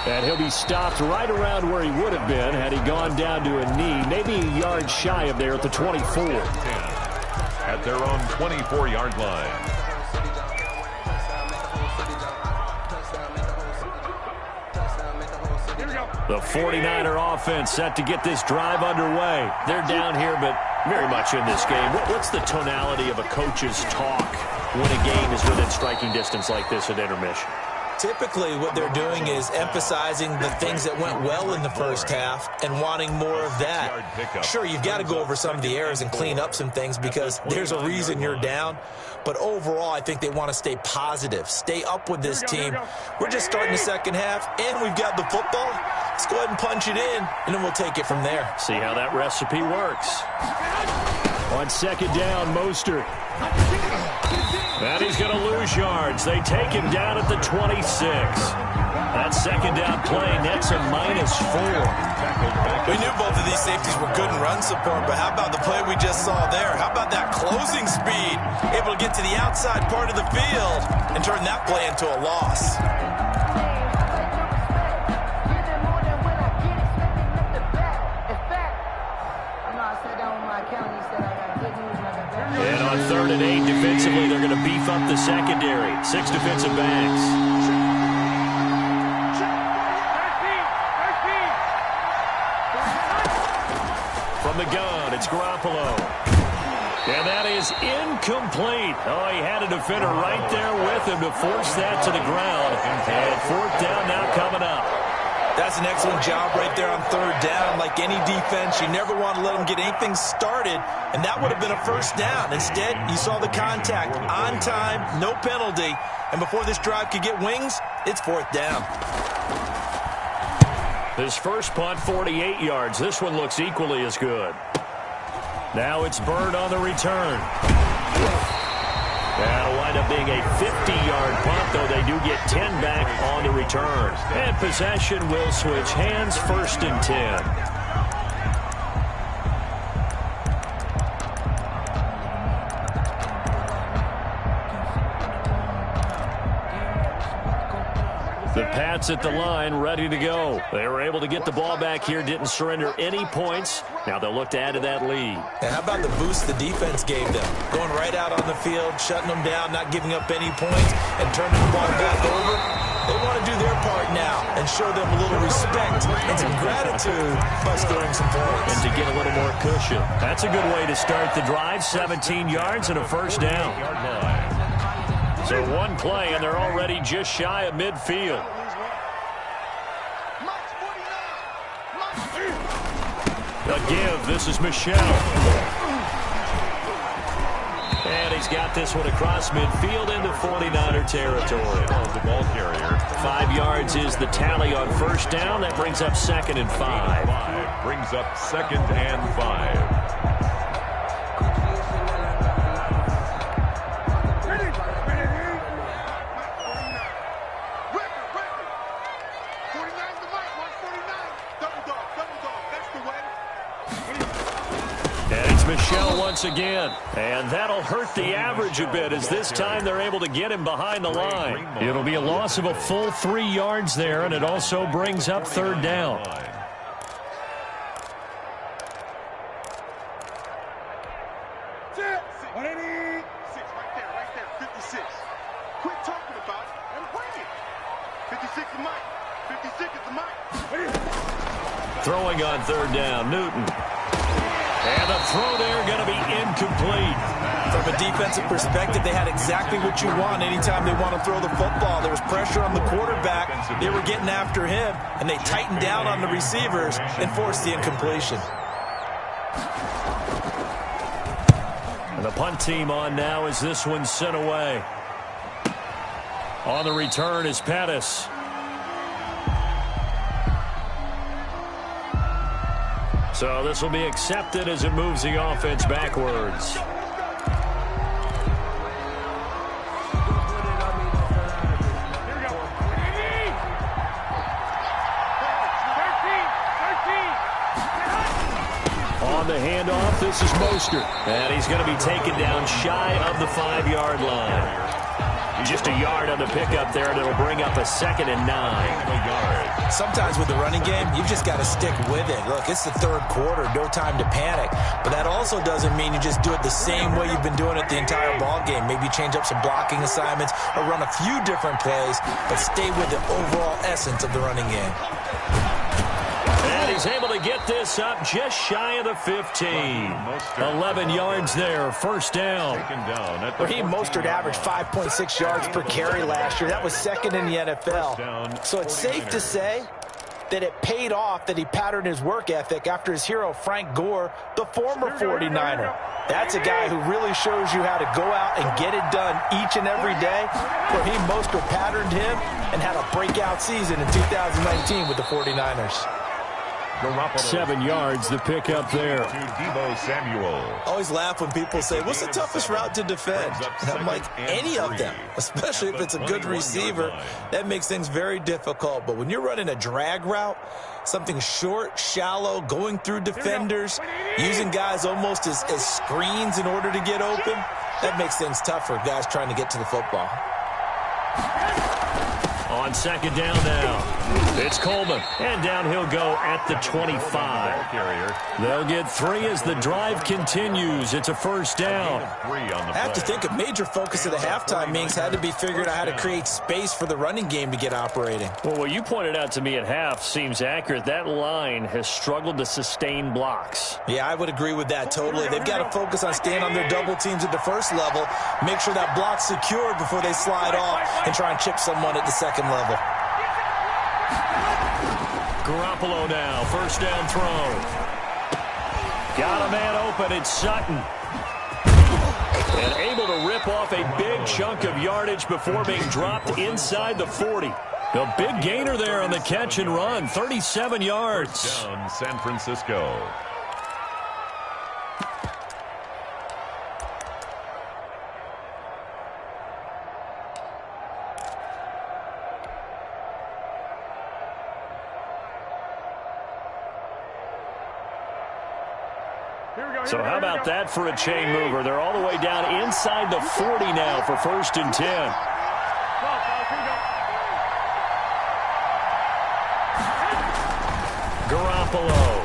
And he'll be stopped right around where he would have been had he gone down to a knee, maybe a yard shy of there at the 24. At their own 24-yard line. The 49er offense set to get this drive underway. They're down here, but very much in this game. What's the tonality of a coach's talk when a game is within striking distance like this at intermission? Typically, what they're doing is emphasizing the things that went well in the first half and wanting more of that. Sure, you've got to go over some of the errors and clean up some things because there's a reason you're down. But overall, I think they want to stay positive, stay up with this team. We're just starting the second half, and we've got the football. Let's go ahead and punch it in, and then we'll take it from there. See how that recipe works. On second down, Mostert. And he's going to lose yards. They take him down at the 26. That second down play nets a -4. We knew both of these safeties were good in run support, but how about the play we just saw there? How about that closing speed? Able to get to the outside part of the field and turn that play into a loss. And on 3rd and 8, defensively, they're going to beef up the secondary. 6 defensive backs. From the gun, it's Garoppolo. And that is incomplete. Oh, he had a defender right there with him to force that to the ground. And 4th down now coming up. That's an excellent job right there on 3rd down. Like any defense, you never want to let them get anything started, and that would have been a first down. Instead, you saw the contact on time, no penalty, and before this drive could get wings, it's 4th down. This first punt, 48 yards. This one looks equally as good. Now it's Bird on the return. That'll wind up being a 50-yard punt, though they do get 10 back on the return. And possession will switch hands, 1st and 10. The Pats at the line, ready to go. They were able to get the ball back here, didn't surrender any points. Now they'll look to add to that lead. And how about the boost the defense gave them? Going right out on the field, shutting them down, not giving up any points, and turning the ball back over. They want to do their part now and show them a little respect and some gratitude by scoring some points. And to get a little more cushion. That's a good way to start the drive. 17 yards and a first down. So one play, and they're already just shy of midfield. A give. This is Michel. And he's got this one across midfield into 49er territory. The ball carrier. 5 yards is the tally on first down. That brings up 2nd and 5. Brings up 2nd and 5. Michel once again, and that'll hurt the average a bit as this time they're able to get him behind the line. It'll be a loss of a full 3 yards there, and it also brings up 3rd down. Right there, 56. Quit talking about it and bring it. 56 is Mike. 56 is the Mike. Throwing on 3rd down, Newton. And the throw there going to be incomplete. From a defensive perspective, they had exactly what you want anytime they want to throw the football. There was pressure on the quarterback. They were getting after him, and they tightened down on the receivers and forced the incompletion. And the punt team on now as this one's sent away. On the return is Pettis. So this will be accepted as it moves the offense backwards. On the handoff, this is Mostert. And he's going to be taken down shy of the 5-yard line. Just a yard on the pickup there, and it'll bring up a 2nd and 9. Sometimes with the running game, you've just got to stick with it. Look, it's the third quarter, no time to panic. But that also doesn't mean you just do it the same way you've been doing it the entire ball game. Maybe change up some blocking assignments or run a few different plays, but stay with the overall essence of the running game. And he's able to get this up just shy of the 15. 11 yards there, first down. Raheem Mostert averaged 5.6 yards per carry last year. That was 2nd in the NFL. So it's safe to say that it paid off that he patterned his work ethic after his hero, Frank Gore, the former 49er. That's a guy who really shows you how to go out and get it done each and every day. Raheem Mostert patterned him and had a breakout season in 2019 with the 49ers. 7 yards, the pickup there. I always laugh when people say, what's the toughest route to defend? And I'm like, any of them, especially if it's a good receiver. That makes things very difficult. But when you're running a drag route, something short, shallow, going through defenders, using guys almost as screens in order to get open, that makes things tough for guys trying to get to the football. On 2nd down now, it's Coleman, and down he'll go at the 25. They'll get 3 as the drive continues. It's a first down. I have to think a major focus of the halftime meetings had to be figuring out how to create space for the running game to get operating. Well, what you pointed out to me at half seems accurate. That line has struggled to sustain blocks. Yeah, I would agree with that totally. They've got to focus on staying on their double teams at the first level, make sure that block's secure before they slide off and try and chip someone at the second level. Garoppolo now, first down throw. Got a man open, it's Sutton. And able to rip off a big chunk of yardage before being dropped inside the 40. A big gainer there on the catch and run, 37 yards. Down San Francisco. So how about that for a chain mover? They're all the way down inside the 40 now for 1st and 10. Garoppolo.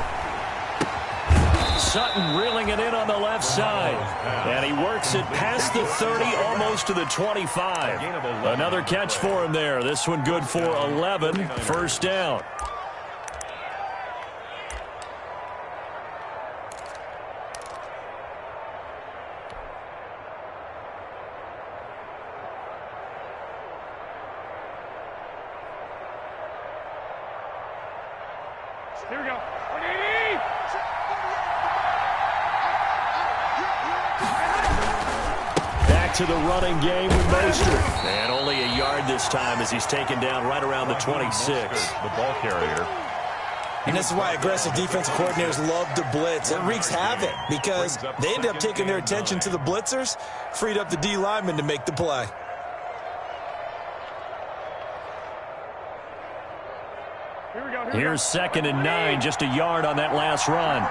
Sutton reeling it in on the left side. And he works it past the 30, almost to the 25. Another catch for him there. This one good for 11, first down. Here we go. Back to the running game with Mostert. And only a yard this time as he's taken down right around the 26. The ball carrier. And this is why aggressive defensive coordinators love to blitz. It wreaks havoc because they end up taking their attention to the blitzers, freed up the D lineman to make the play. Here's 2nd and 9, just a yard on that last run.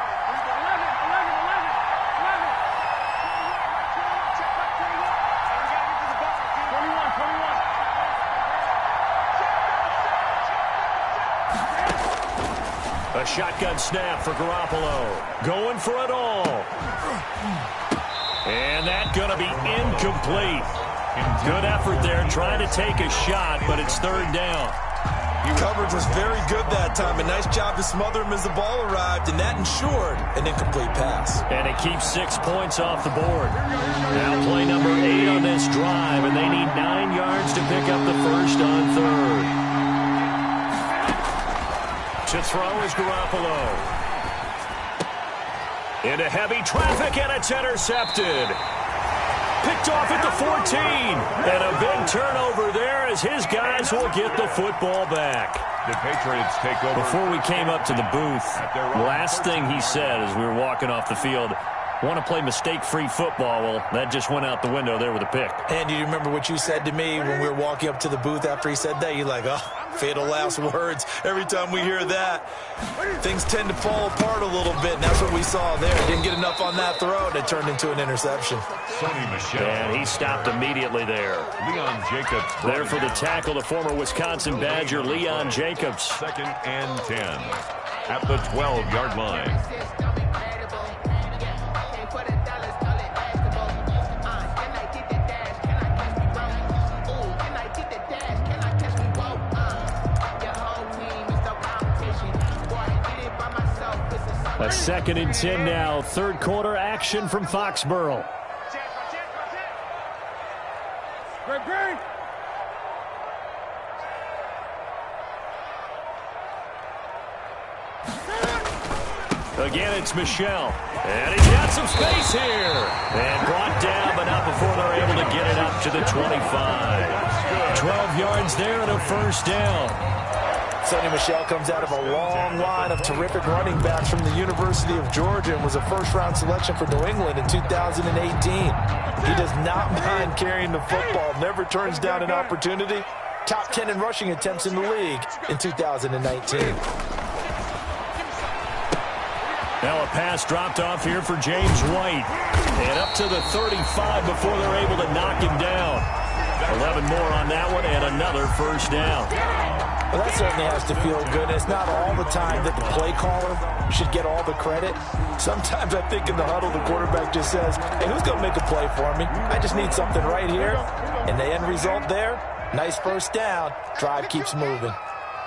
A shotgun snap for Garoppolo. Going for it all. And that's going to be incomplete. Good effort there trying to take a shot, but it's 3rd down. Coverage was very good that time. A nice job to smother him as the ball arrived, and that ensured an incomplete pass. And it keeps 6 points off the board. Now play number 8 on this drive, and they need 9 yards to pick up the first on third. To throw is Garoppolo. Into heavy traffic, and it's intercepted. Picked off at the 14. And a big turnover there as his guys will get the football back. The Patriots take over. Before we came up to the booth, last thing he said as we were walking off the field, want to play mistake-free football. Well, that just went out the window there with a pick. And you remember what you said to me when we were walking up to the booth after he said that? You're like, oh, fatal last words. Every time we hear that, things tend to fall apart a little bit, and that's what we saw there. Didn't get enough on that throw, and it turned into an interception. And he stopped immediately there. Leon Jacobs. There for the tackle, the former Wisconsin Badger, Leon Jacobs. 2nd and 10 at the 12-yard line. A 2nd and 10 now. Third quarter action from Foxborough. Again, it's Michelle. And he's got some space here. And brought down, but not before they're able to get it up to the 25. 12 yards there and a first down. Sonny Michel comes out of a long line of terrific running backs from the University of Georgia and was a first-round selection for New England in 2018. He does not mind carrying the football, never turns down an opportunity. Top 10 in rushing attempts in the league in 2019. Now a pass dropped off here for James White. And up to the 35 before they're able to knock him down. 11 more on that one and another first down. Well, that certainly has to feel good. It's not all the time that the play caller should get all the credit. Sometimes I think in the huddle, the quarterback just says, hey, who's going to make a play for me? I just need something right here. And the end result there, nice first down. Drive keeps moving.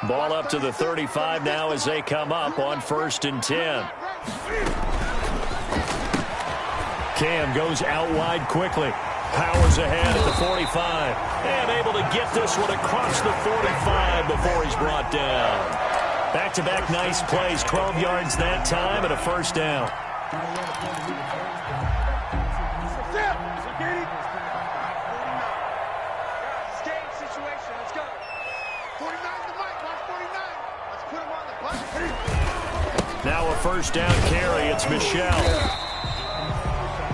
Ball up to the 35 now as they come up on 1st and 10. Cam goes out wide quickly. Powers ahead at the 45. And able to get this one across the 45 before he's brought down. Back-to-back nice plays. 12 yards that time and a first down. Now a first down carry. It's Michelle.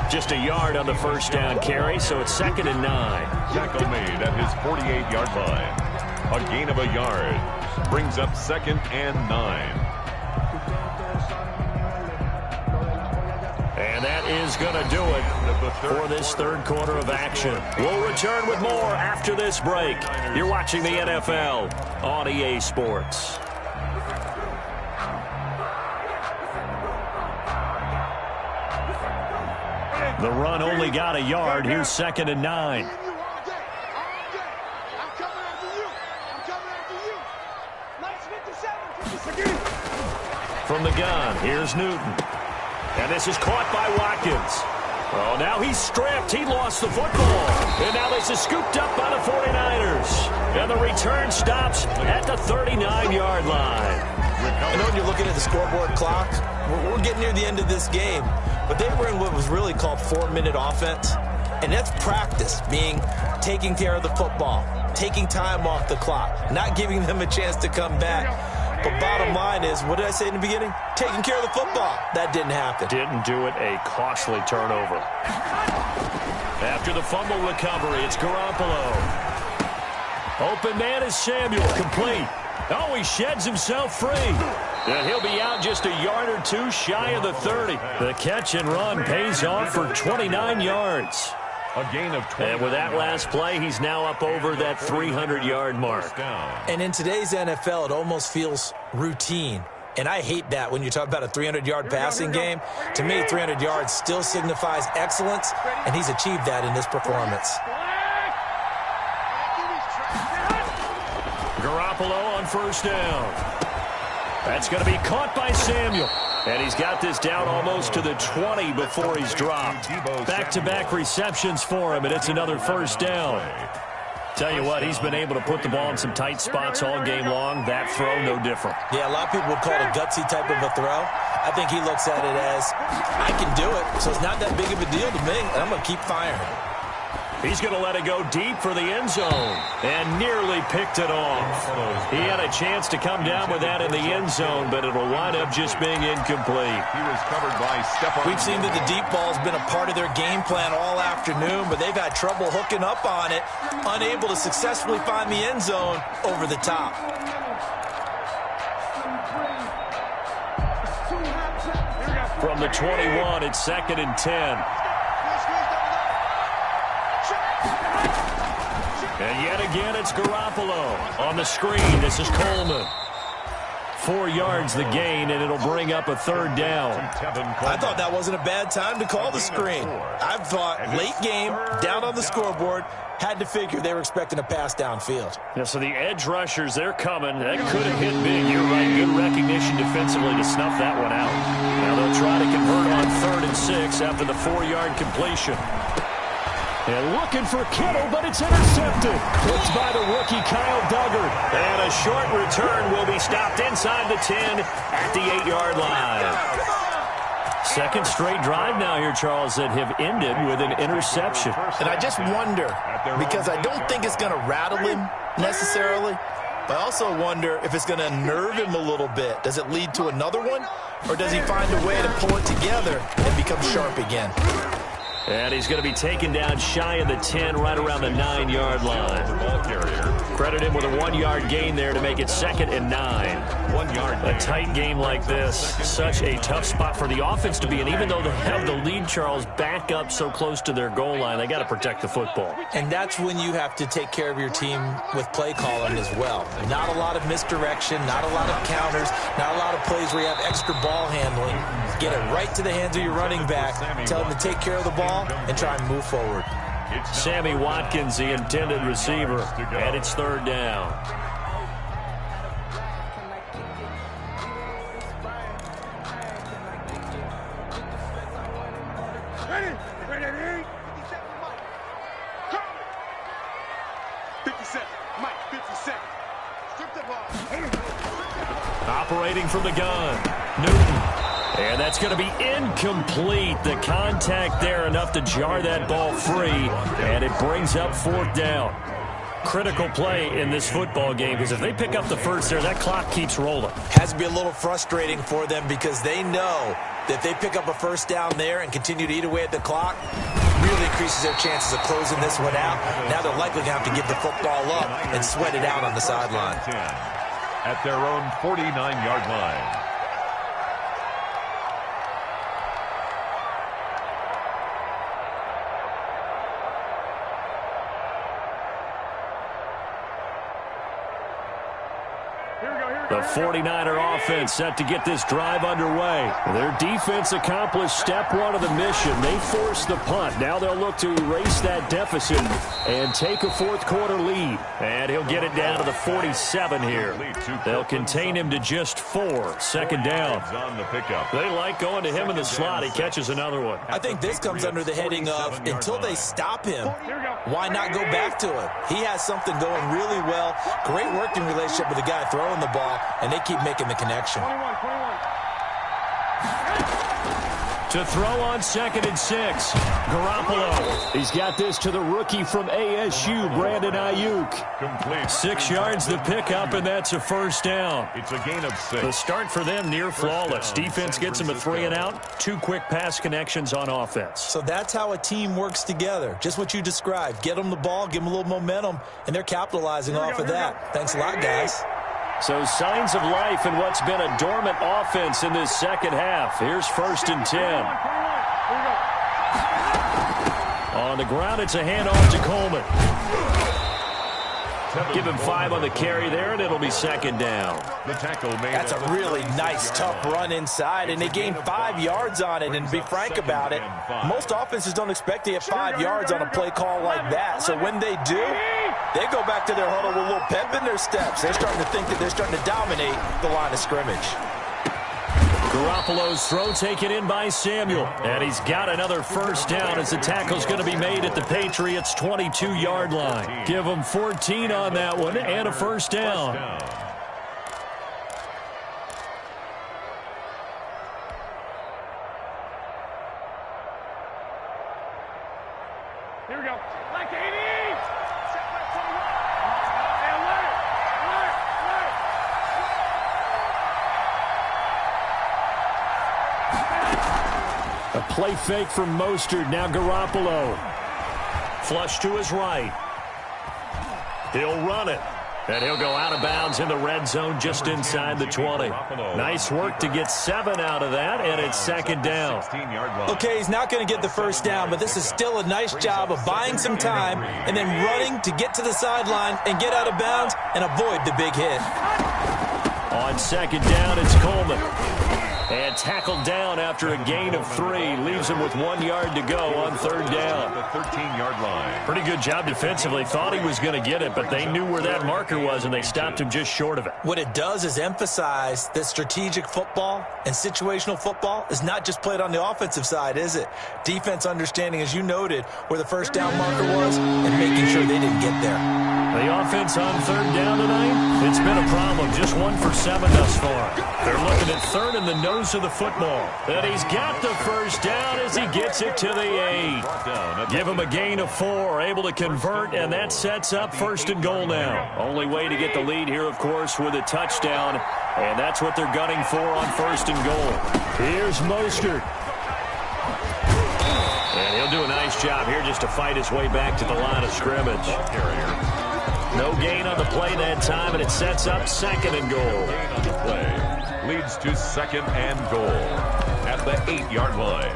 Just a yard on the first down carry, so it's 2nd and 9. Tackle made at his 48-yard line. A gain of a yard brings up 2nd and 9. And that is going to do it for this third quarter of action. We'll return with more after this break. You're watching the NFL on EA Sports. The run only got a yard. Here's 2nd and 9. From the gun, here's Newton. And this is caught by Watkins. Oh, now he's stripped. He lost the football. And now this is scooped up by the 49ers. And the return stops at the 39-yard line. I know when you're looking at the scoreboard clock, we're getting near the end of this game. But they were in what was really called 4-minute offense. And that's practice, being taking care of the football, taking time off the clock, not giving them a chance to come back. But bottom line is, what did I say in the beginning? Taking care of the football. That didn't happen. Didn't do it. A costly turnover. After the fumble recovery, it's Garoppolo. Open man is Samuel, complete. Oh, he sheds himself free. And he'll be out just a yard or two shy of the 30. The catch and run pays off for 29 yards. A gain of 20. And with that last play, he's now up over that 300-yard mark. And in today's NFL, it almost feels routine. And I hate that when you talk about a 300-yard passing game. To me, 300 yards still signifies excellence, and he's achieved that in this performance. Garoppolo on first down. That's going to be caught by Samuel. And he's got this down almost to the 20 before he's dropped. Back-to-back receptions for him, and it's another first down. Tell you what, he's been able to put the ball in some tight spots all game long. That throw, no different. Yeah, a lot of people would call it a gutsy type of a throw. I think he looks at it as, I can do it, so it's not that big of a deal to me, and I'm going to keep firing. He's going to let it go deep for the end zone and nearly picked it off. He had a chance to come down with that in the end zone, but it'll wind up just being incomplete. He was covered by Stephon. We've seen that the deep ball's been a part of their game plan all afternoon, but they've had trouble hooking up on it, unable to successfully find the end zone over the top. From the 21, it's 2nd and 10. And yet again, it's Garoppolo on the screen. This is Coleman. 4 yards the gain, and it'll bring up a third down. I thought that wasn't a bad time to call the screen. I thought late game, down on the scoreboard, had to figure they were expecting a pass downfield. Yeah, so the edge rushers, they're coming. That could have hit big. You're right. Good recognition defensively to snuff that one out. Now they'll try to convert on 3rd and 6 after the 4-yard completion. And looking for Kittle, but it's intercepted. Picked by the rookie Kyle Duggar. And a short return will be stopped inside the 10 at the 8-yard line. Second straight drive now here, Charles, that have ended with an interception. And I just wonder, because I don't think it's going to rattle him necessarily, but I also wonder if it's going to nerve him a little bit. Does it lead to another one, or does he find a way to pull it together and become sharp again? And he's going to be taken down shy of the 10, right around the 9-yard line. Credit him with a 1-yard gain there to make it 2nd and 9. 1 yard. A tight game like this, such a tough spot for the offense to be in. Even though they have the lead, Charles, back up so close to their goal line, they got to protect the football. And that's when you have to take care of your team with play calling as well. Not a lot of misdirection, not a lot of counters, not a lot of plays where you have extra ball handling. Get it right to the hands of your running back, tell him to take care of the ball, and try and move forward. Sammy Watkins, the intended receiver, and it's 3rd down. Ready? 57. Mike, 57. Strip the ball. Operating from the gun, Newton. And that's going to be incomplete. The contact there enough to jar that ball free, and it brings up 4th down. Critical play in this football game, because if they pick up the first there, that clock keeps rolling. Has to be a little frustrating for them because they know that if they pick up a first down there and continue to eat away at the clock, really increases their chances of closing this one out. Now they're likely going to have to give the football up and sweat it out on the sideline. At their own 49-yard line. The 49er offense set to get this drive underway. Their defense accomplished step 1 of the mission. They forced the punt. Now they'll look to erase that deficit and take a 4th quarter lead. And he'll get it down to the 47 here. They'll contain him to just 4. 2nd down. They like going to him in the slot. He catches another one. I think this comes under the heading of, until they stop him, why not go back to him? He has something going really well. Great working relationship with the guy throwing the ball, and they keep making the connection. 21. To throw on 2nd and 6. Garoppolo. He's got this to the rookie from ASU, Brandon Ayuk. Complete. 6 yards the pickup, and that's a 1st down. It's a gain of 6. The start for them near flawless. Defense gets them a 3 and out. 2 quick pass connections on offense. So that's how a team works together. Just what you described. Get them the ball, give them a little momentum, and they're capitalizing off of that. Thanks a lot, guys. So signs of life in what's been a dormant offense in this second half. Here's 1st and 10. On the ground, it's a handoff to Coleman. Give him 5 on the carry there, and it'll be 2nd down. The tackle made. That's a really nice, tough run inside, and they gained 5 yards on it. And to be frank about it, most offenses don't expect to get 5 yards on a play call like that. So when they do, They go back to their huddle with a little pep in their steps. They're starting to think that they're starting to dominate the line of scrimmage. Garoppolo's throw taken in by Samuel. And he's got another first down as the tackle's going to be made at the Patriots' 22-yard line. Give them 14 on that one and a first down. Here we go. Like 80. A play fake from Mostert. Now Garoppolo. Flush to his right. He'll run it. And he'll go out of bounds in the red zone just inside the 20. Nice work to get 7 out of that, and it's second down. Okay, he's not going to get the first down, but this is still a nice job of buying some time and then running to get to the sideline and get out of bounds and avoid the big hit. On second down, it's Coleman. And tackled down after a gain of 3. Leaves him with 1 yard to go on third down. The 13-yard line. Pretty good job defensively. Thought he was going to get it, but they knew where that marker was, and they stopped him just short of it. What it does is emphasize that strategic football and situational football is not just played on the offensive side, is it? Defense understanding, as you noted, where the first down marker was and making sure they didn't get there. The offense on third down tonight, it's been a problem. Just 1 for 7 thus far. They're looking at third in the nose of the football. And he's got the first down as he gets it to the 8. Give him a gain of 4, able to convert, and that sets up first and goal now. Only way to get the lead here, of course, with a touchdown, and that's what they're gunning for on first and goal. Here's Mostert. And he'll do a nice job here just to fight his way back to the line of scrimmage. No gain on the play that time, and it sets up second and goal. Gain on the play leads to second and goal at the 8-yard line.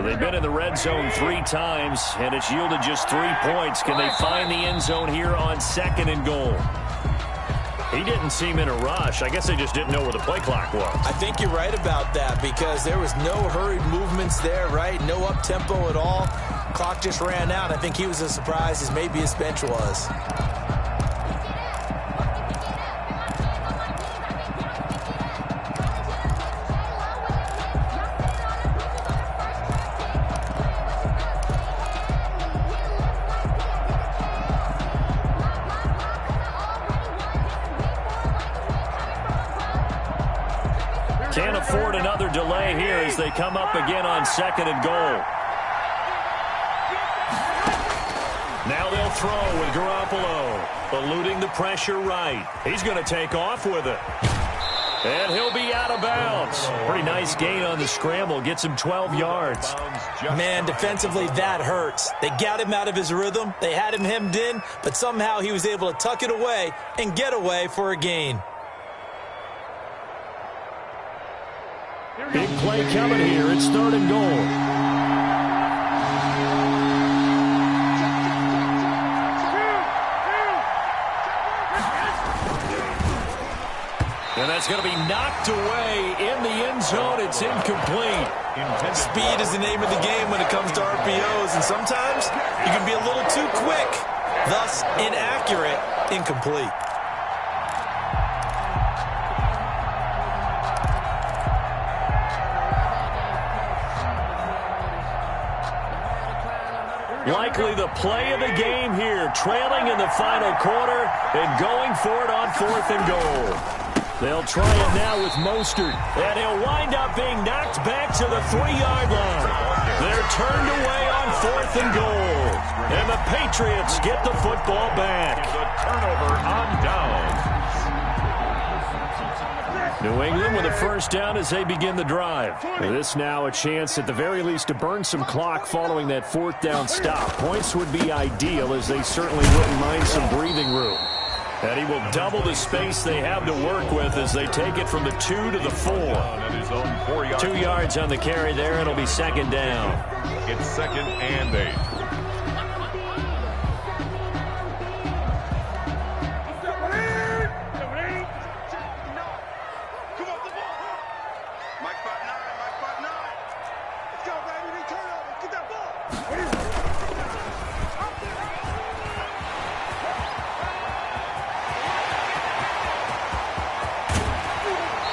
They've been in the red zone 3 times, and it's yielded just 3 points. Can they find the end zone here on second and goal? He didn't seem in a rush. I guess they just didn't know where the play clock was. I think you're right about that because there was no hurried movements there, right? No up-tempo at all. Clock just ran out. I think he was as surprised as maybe his bench was. Can't afford another delay here as they come up again on second and goal. Now they'll throw with Garoppolo, eluding the pressure right. He's going to take off with it. And he'll be out of bounds. Pretty nice gain on the scramble. Gets him 12 yards. Man, defensively, that hurts. They got him out of his rhythm. They had him hemmed in, but somehow he was able to tuck it away and get away for a gain. Big play coming here. It's third and goal. And that's going to be knocked away in the end zone. It's incomplete. Speed is the name of the game when it comes to RPOs, and sometimes you can be a little too quick, thus inaccurate, incomplete. Likely the play of the game here, trailing in the final quarter and going for it on fourth and goal. They'll try it now with Mostert, and he'll wind up being knocked back to the 3-yard line. They're turned away on fourth and goal, and the Patriots get the football back. The turnover on down. New England with a first down as they begin the drive. This now a chance at the very least to burn some clock following that fourth down stop. Points would be ideal as they certainly wouldn't mind some breathing room. And he will double the space they have to work with as they take it from the 2 to the 4. 2 yards on the carry there, and it'll be second down. It's 2nd and 8.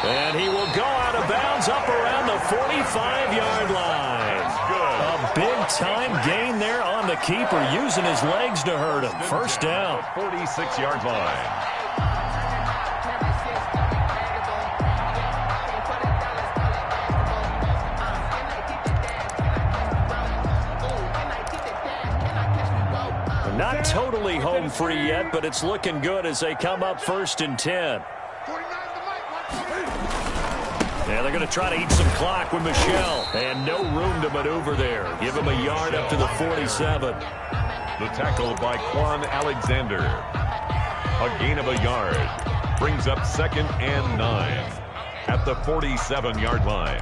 And he will go out of bounds up around the 45-yard line. A big-time gain there on the keeper, using his legs to hurt him. First down. 46-yard line. Not totally home free yet, but it's looking good as they come up 1st and 10. Yeah, they're going to try to eat some clock with Michel. And no room to maneuver there. Give him a yard up to the 47. The tackle by Quan Alexander. A gain of a yard. Brings up 2nd and 9 at the 47-yard line.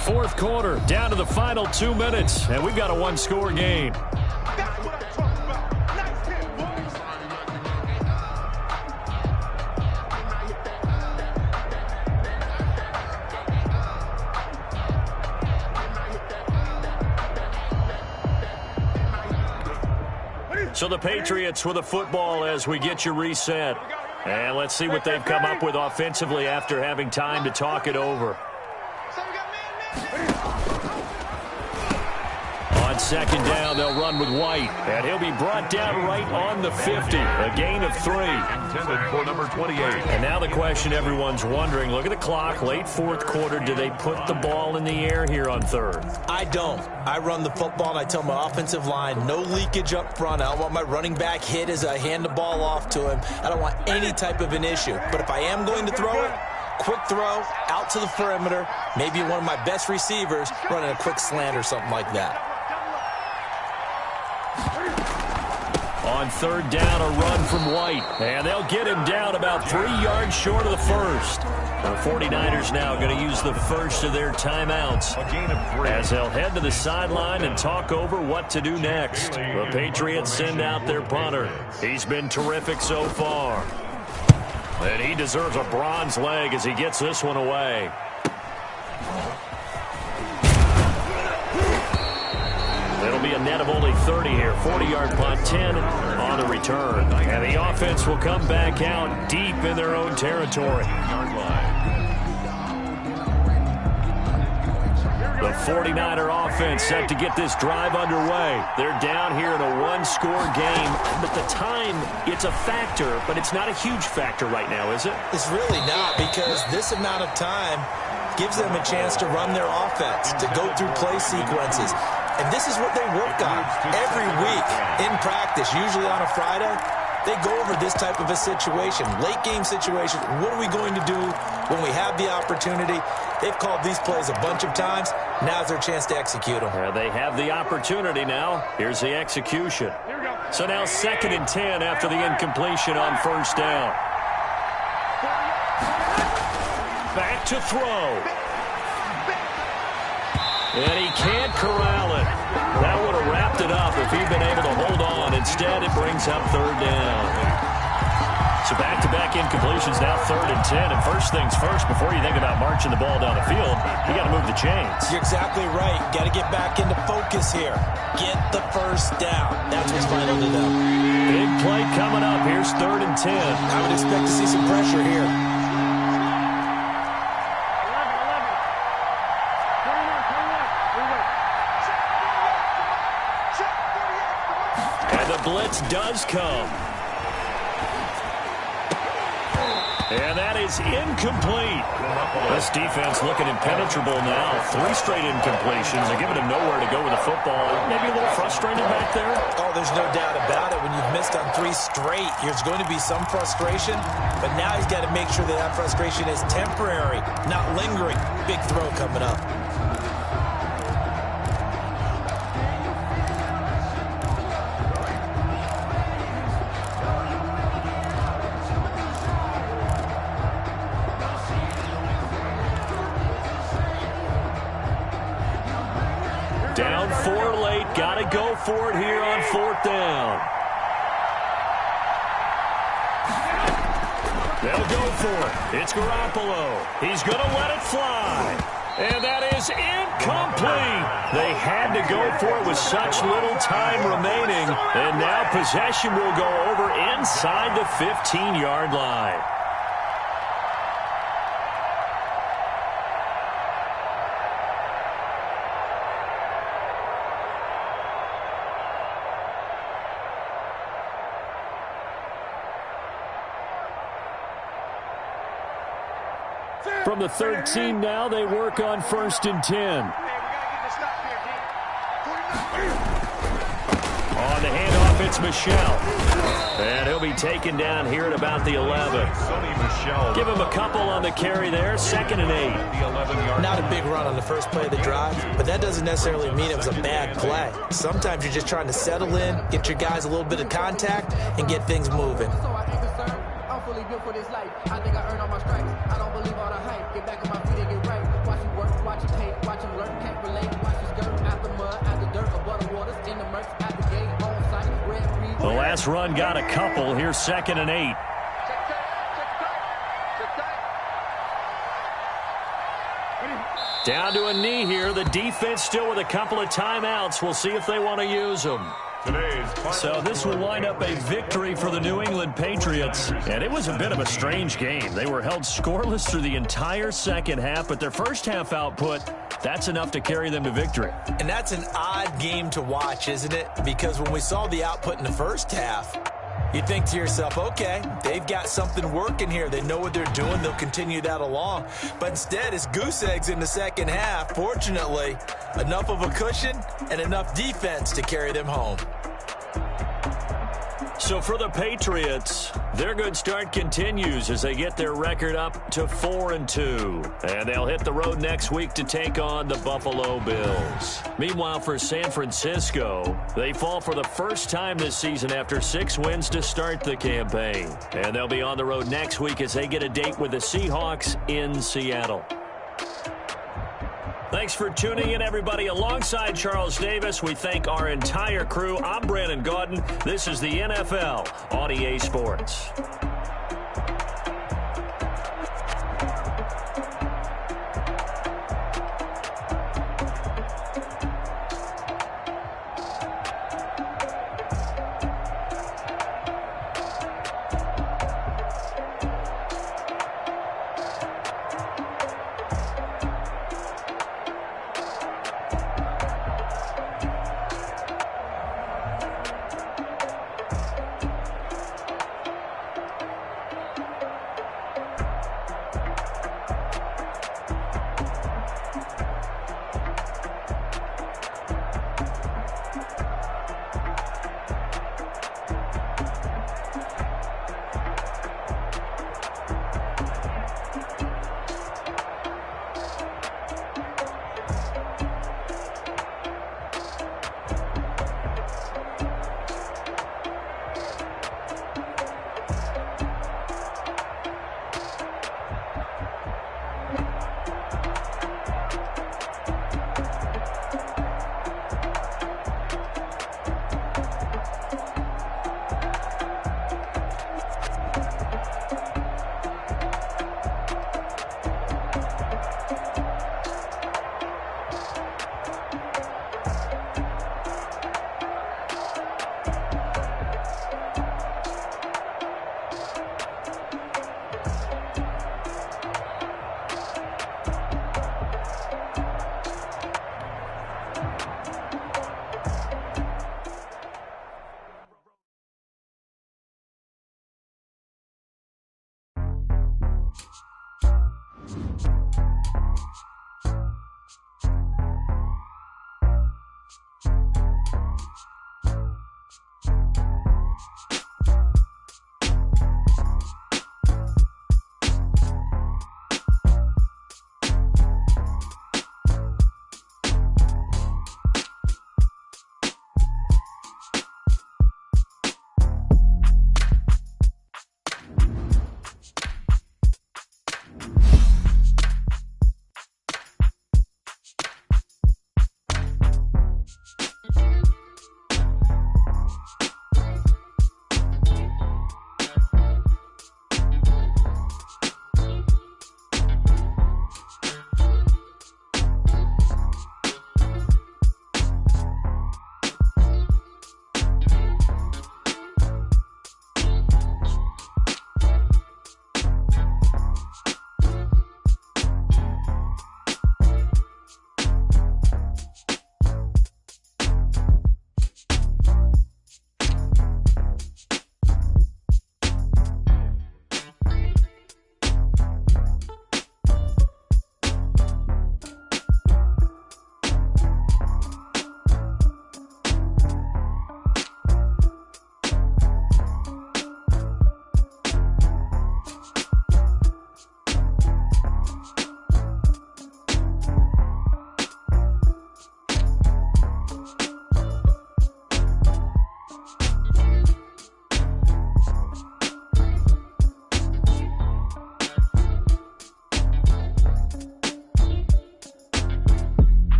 4th quarter, down to the final 2 minutes. And we've got a one-score game. So the Patriots with a football as we get you reset. And let's see what they've come up with offensively after having time to talk it over. On 2nd down, they'll run with White. And he'll be brought down right on the 50. A gain of 3. Intended for number 28. And now the question everyone's wondering, look at the clock, late 4th quarter. Do they put the ball in the air here on 3rd? I don't. I run the football, and I tell my offensive line, no leakage up front. I don't want my running back hit as I hand the ball off to him. I don't want any type of an issue. But if I am going to throw it, quick throw, out to the perimeter, maybe one of my best receivers running a quick slant or something like that. On 3rd down, a run from White. And they'll get him down about 3 yards short of the 1st. The 49ers now going to use the first of their timeouts A gain of 3. as they'll head to the sideline and talk over what to do next. The Patriots send out their punter. He's been terrific so far. And he deserves a bronze leg as he gets this one away. It'll be a net of only 30 here. 40-yard punt, 10 on the return. And the offense will come back out deep in their own territory. The 49er offense set to get this drive underway. They're down here in a one-score game. But the time, it's a factor, but it's not a huge factor right now, is it? It's really not, because this amount of time gives them a chance to run their offense, to go through play sequences. And this is what they work on every week in practice, usually on a Friday. They go over this type of a situation, late game situation. What are we going to do when we have the opportunity? They've called these plays a bunch of times. Now's their chance to execute them. They have the opportunity now. Here's the execution. So now 2nd and 10 after the incompletion on 1st down. Back to throw. And he can't corral it. That would have wrapped it up if he'd been able to hold on. Instead, it brings up 3rd down. So back-to-back incompletions, now 3rd and 10. And first things first, before you think about marching the ball down the field, you got to move the chains. You're exactly right. Got to get back into focus here. Get the first down. That's what's vital to them. Big play coming up. Here's 3rd and 10. I would expect to see some pressure here. Blitz does come. And that is incomplete. This defense looking impenetrable now. 3 straight incompletions. They're giving him nowhere to go with the football. Maybe a little frustrated back there. Oh, there's no doubt about it. When you've missed on 3 straight, there's going to be some frustration. But now he's got to make sure that that frustration is temporary, not lingering. Big throw coming up. Down 4 late. Got to go for it here on 4th down. They'll go for it. It's Garoppolo. He's going to let it fly. And that is incomplete. They had to go for it with such little time remaining. And now possession will go over inside the 15-yard line. From the 13 now, they work on 1st and 10. On the handoff, it's Michel. And he'll be taken down here at about the 11. Give him a couple on the carry there. 2nd and 8. Not a big run on the first play of the drive, but that doesn't necessarily mean it was a bad play. Sometimes you're just trying to settle in, get your guys a little bit of contact, and get things moving. For this life, I think I earned all my stripes. I don't believe all the hype. Get back on my feet and get right. Watch him work, watch him hate, watch him learn, can't relate. Watch his skirt out the mud, out the dirt, above the waters, in the murks, at the gate, on site, red, green. The last run got a couple. Here's 2nd and 8. Down to a knee here. The defense still with a couple of timeouts. We'll see if they want to use them. So this will wind up a victory for the New England Patriots. And it was a bit of a strange game. They were held scoreless through the entire second half, but their first half output, that's enough to carry them to victory. And that's an odd game to watch, isn't it? Because when we saw the output in the first half, you think to yourself, okay, they've got something working here. They know what they're doing. They'll continue that along. But instead, it's goose eggs in the second half. Fortunately, enough of a cushion and enough defense to carry them home. So for the Patriots, their good start continues as they get their record up to 4-2. And they'll hit the road next week to take on the Buffalo Bills. Meanwhile, for San Francisco, they fall for the first time this season after 6 wins to start the campaign. And they'll be on the road next week as they get a date with the Seahawks in Seattle. Thanks for tuning in, everybody. Alongside Charles Davis, we thank our entire crew. I'm Brandon Gaudin. This is the NFL on EA Sports.